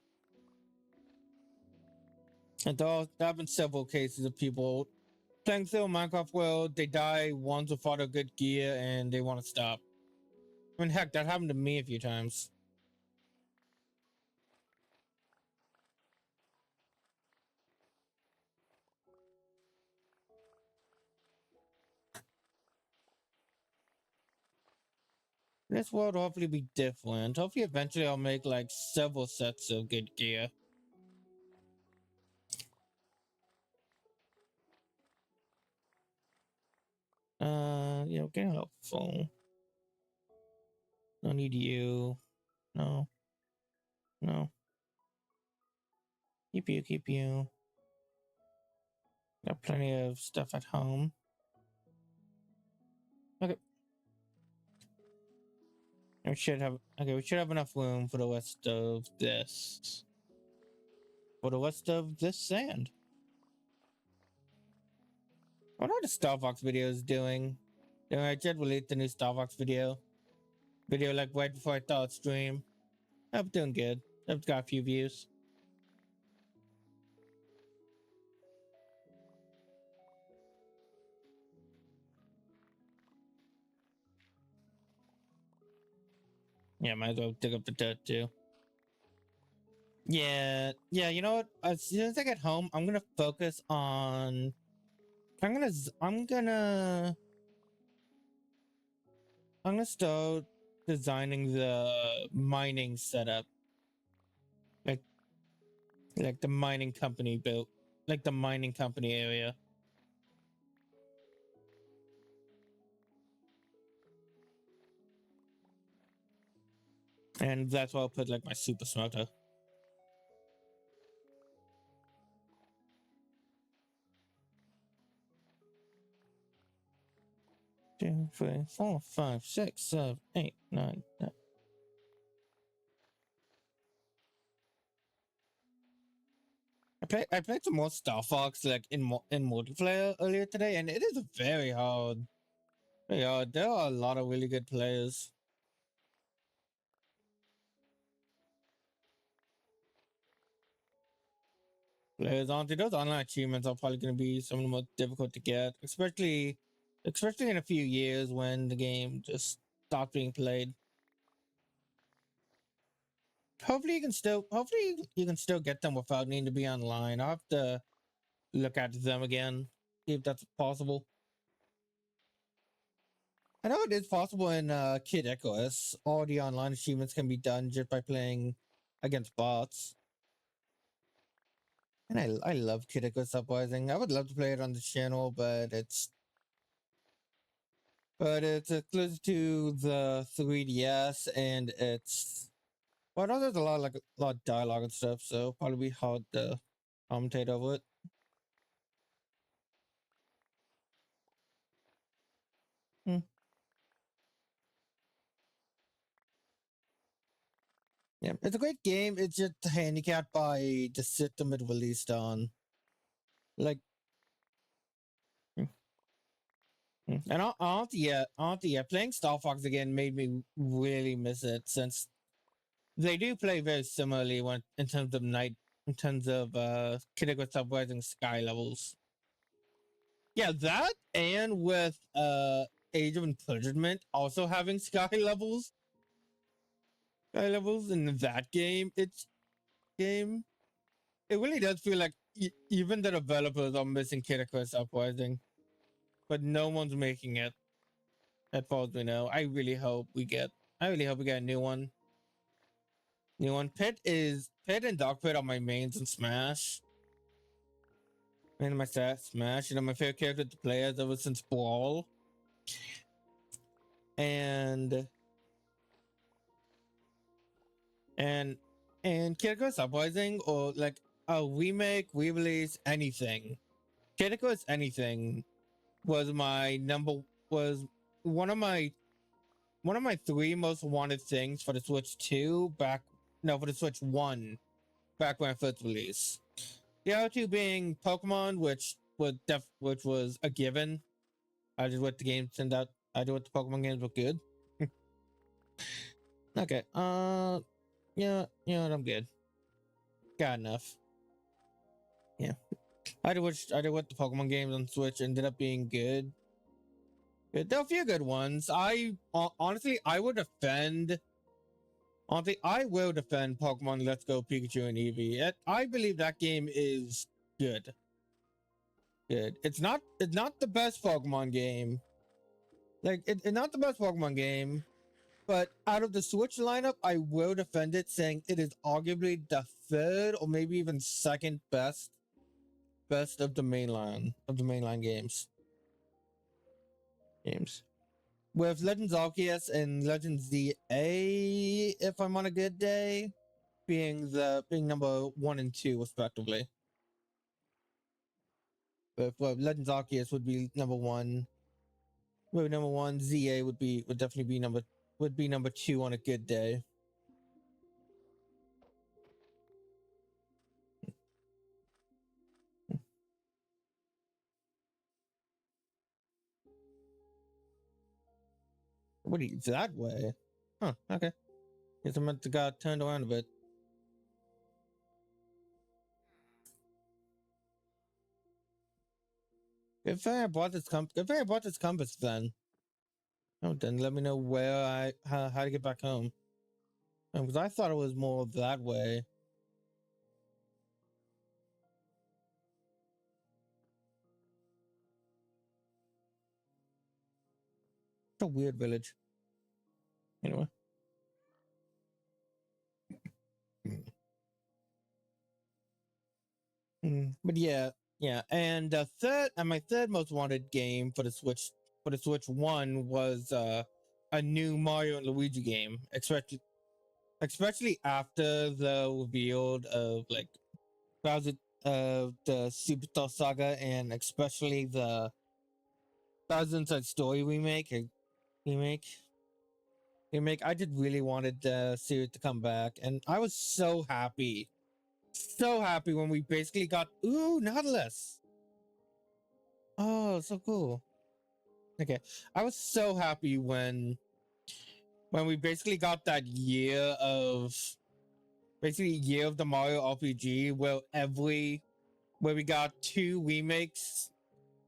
A: And there have been several cases of people playing through a Minecraft world, they die once without a good gear, and they want to stop. I mean, heck, that happened to me a few times. This world will hopefully be different. Hopefully, eventually, I'll make like several sets of good gear. Getting helpful. No need you. No. No. Keep you. Got plenty of stuff at home. Okay. We should have enough room for the rest of this. For the rest of this sand. What are the Star Fox videos doing? I just released the new Star Fox video. Video like right before I thought stream. I'm doing good. I've got a few views. Yeah, might as well dig up the dirt too. Yeah, you know what? As soon as I get home, I'm gonna focus on. I'm gonna start designing the mining setup, like the mining company built, like the mining company area. And that's why I'll put like my super smelter. 2, 3, 4, 5, 6, 7, 8, 9, 10. I played some more Star Fox like in multiplayer earlier today, and it is very hard. Yeah, there are a lot of really good players. Players on those online achievements are probably going to be some of the most difficult to get, especially in a few years when the game just stops being played. Hopefully you can still get them without needing to be online. I'll have to look at them again, see if that's possible. I know it is possible in Kid Icarus. All the online achievements can be done just by playing against bots. And I love Kid Icarus Uprising. I would love to play it on the channel, but but it's exclusive to the 3DS, and it's well, I know there's a lot like a lot of dialogue and stuff, so probably be hard to commentate over it. Hmm. Yeah, it's a great game. It's just handicapped by the system it released on. Like, and honestly, yeah, playing Star Fox again made me really miss it since they do play very similarly when in terms of Kid Icarus Uprising sky levels. Yeah, that and with Age of Imprisonment also having sky levels in that game. Game. It really does feel like even the developers are missing Kid Icarus Uprising, but no one's making it. As far as we know, I really hope we get a new one. New one. Pit and Dog Pit are my mains in Smash. And my Smash, my favorite character to play as ever since Brawl. And and and Kid Icarus Uprising or like a remake, re-release, anything. Kid Icarus anything was my number was one of my one of my three most wanted things for the Switch 2 for the Switch 1 back when it first released. The other two being Pokemon, which was a given. I just what the game turned out. I do what the Pokemon games were good. Okay. I'm good. Got enough. Yeah. I did what the Pokemon games on Switch ended up being good. There are a few good ones. Honestly, I will defend Pokemon Let's Go Pikachu and Eevee. I believe that game is good. Good. It's not the best Pokemon game. It's not the best Pokemon game, but out of the Switch lineup, I will defend it, saying it is arguably the third or maybe even second best of the mainline games. With Legends Arceus and Legends ZA, if I'm on a good day, being number 1 and 2 respectively. But Legends Arceus would be number one. Number one, ZA would definitely be number 2 on a good day. What are you that way? Huh, okay. Guess I meant to got turned around a bit. If I bought this compass then. Oh, then let me know how to get back home. Because I thought it was more that way. It's a weird village. Anyway. But yeah. And my third most wanted game for the Switch 1 was a new Mario and Luigi game, especially after the reveal of like Bowser the Superstar Saga and especially the Bowser Inside Story remake. I did really wanted the series to come back, and I was so happy when we basically got Nautilus. Oh, so cool. Okay, I was so happy when we basically got that year of the Mario RPG where we got 2 remakes,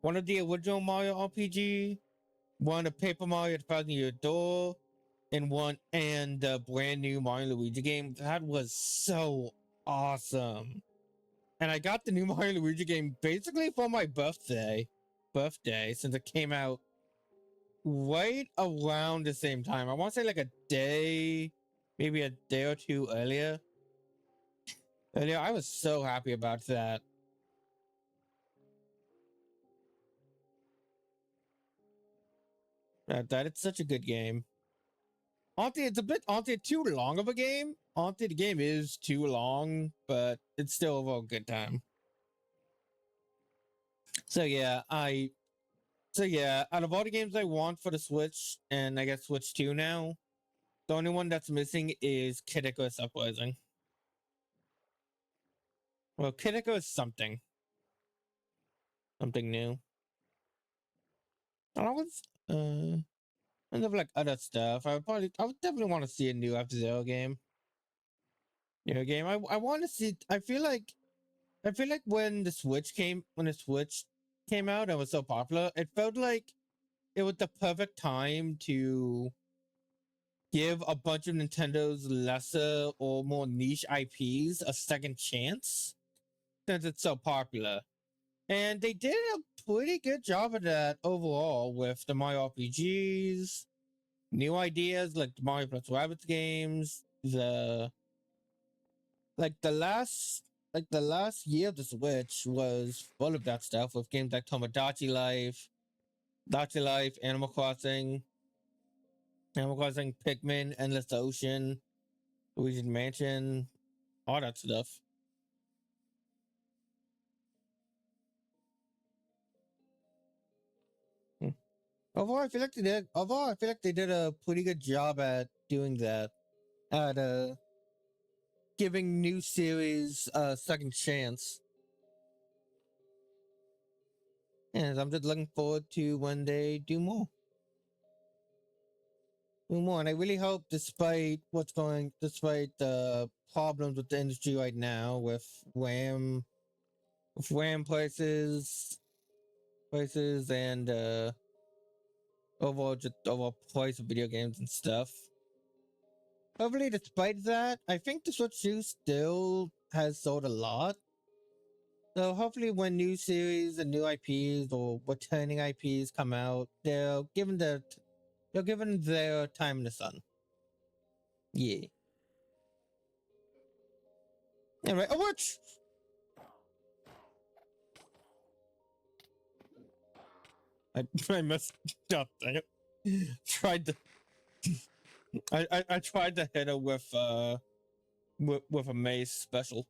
A: one of the original Mario RPG, one of Paper Mario: The Thousand Year Door, and the brand new Mario and Luigi game. That was so awesome. And I got the new Mario and Luigi game basically for my birthday since it came out right around the same time. I want to say like a day, maybe a day or two earlier. I was so happy about that. That it's such a good game. Auntie, it's a bit Auntie too long of a game. Auntie, the game is too long, but it's still a good time. So yeah, out of all the games I want for the Switch, and I guess Switch 2 now, the only one that's missing is Kid Icarus Uprising. Well, Kid Icarus is something new. And I was and of like other stuff. I would definitely want to see a new F-Zero game. New game. I want to see. I feel like when the Switch came out and was so popular, it felt like it was the perfect time to give a bunch of Nintendo's lesser or more niche IPs a second chance since it's so popular. And they did a pretty good job of that overall with the Mario RPGs, new ideas like the Mario plus Rabbids games, the last year of the Switch was full of that stuff with games like Dachi Life, Animal Crossing, Pikmin, Endless Ocean, Luigi's Mansion, all that stuff. Overall, I feel like they did a pretty good job at doing that. At giving new series a second chance. And I'm just looking forward to when they do more. And I really hope, despite the problems with the industry right now with RAM prices and overall price of video games and stuff. Hopefully, despite that, I think the Switch 2 still has sold a lot. So hopefully, when new series and new IPs or returning IPs come out, they're given their time in the sun. Yeah. All right. Oh, watch. I messed up. I tried to. I tried to hit her with a mace special.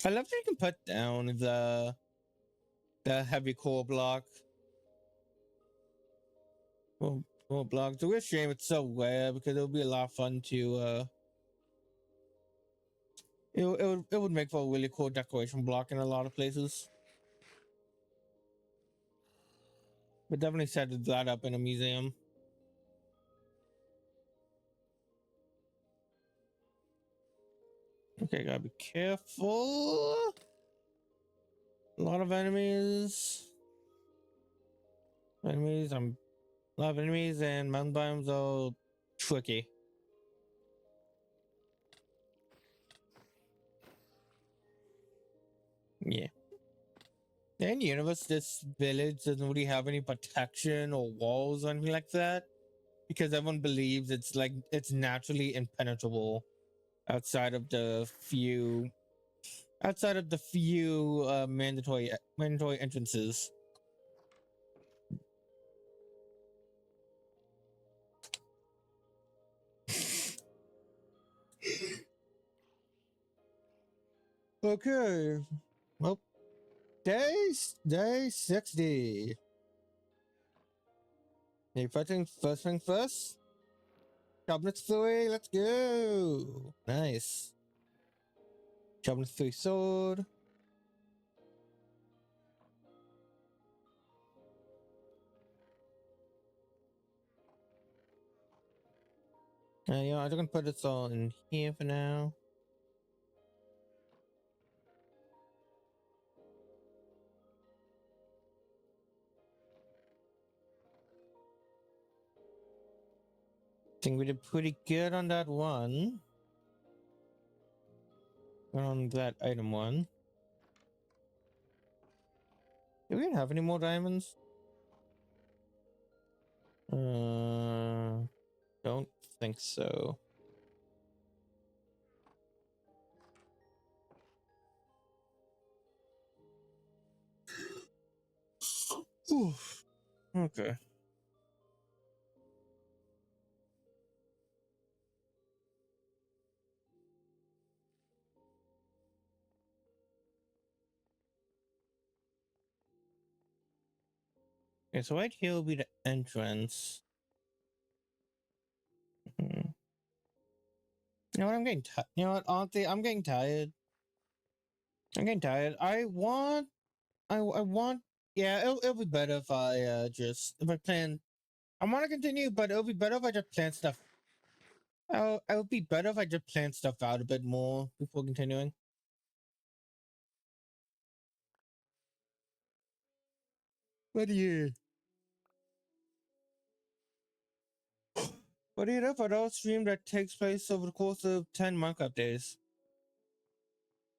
A: I love that you can put down the heavy core block. Core block. It's a real shame it's so rare because it would be a lot of fun to it would make for a really cool decoration block in a lot of places. But definitely set that up in a museum. Okay, gotta be careful. A lot of enemies. A lot of enemies and mountain biomes are tricky. Yeah. In universe, this village doesn't really have any protection or walls or anything like that. Because everyone believes it's naturally impenetrable outside of the few mandatory entrances. Okay. Well, day 60. Hey, first thing first. Cabinet 3, let's go. Nice. Cabinet 3 sword. I'm gonna put this all in here for now. I think we did pretty good on that one. On that item one. Do we have any more diamonds? Don't think so. Oof. Okay. Okay, so right here will be the entrance. Mhm. You know what? I'm getting tired. You know what? Honestly, I'm getting tired. I'm getting tired. I want. Yeah, it'll be better if I just if I plan. I want to continue, but it'll be better if I just plan stuff. It'll be better if I just plan stuff out a bit more before continuing. But yeah. But yeah, for those stream that takes place over the course of 10 Minecraft days.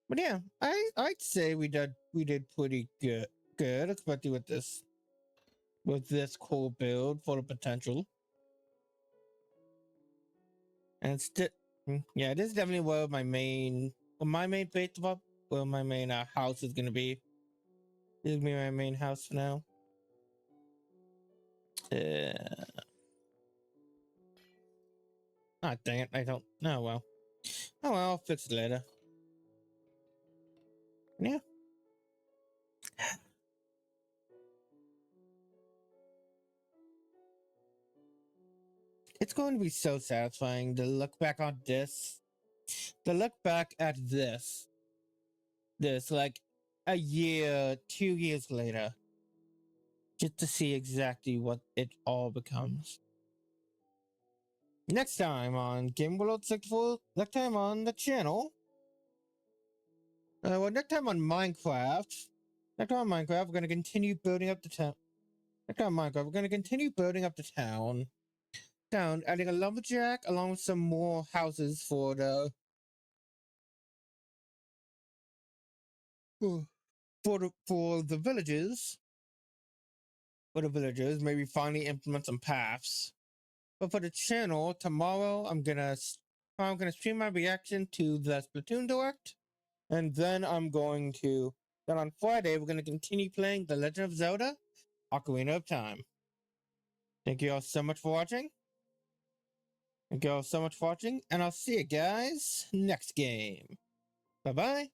A: But yeah, I'd say we did pretty good, especially with this cool build for the potential. And it's yeah, this is definitely where my main base of where my main house is gonna be. This is gonna be my main house for now. Ah, dang it, I don't. Oh well. Oh well, I'll fix it later. Yeah. It's going to be so satisfying to look back on this. To look back at this like a year, 2 years later, just to see exactly what it all becomes. Next time on Game World 64, next time on the channel. Well, next time on Minecraft. Next time on Minecraft, we're going to continue building up the town. Next time on Minecraft, we're going to continue building up the town. Adding a lumberjack along with some more houses for the villages. For the villagers, maybe finally implement some paths. But for the channel, tomorrow I'm gonna stream my reaction to the Splatoon Direct, and then then on Friday we're gonna continue playing The Legend of Zelda: Ocarina of Time. Thank you all so much for watching. Thank you all so much for watching, and I'll see you guys next game. Bye bye.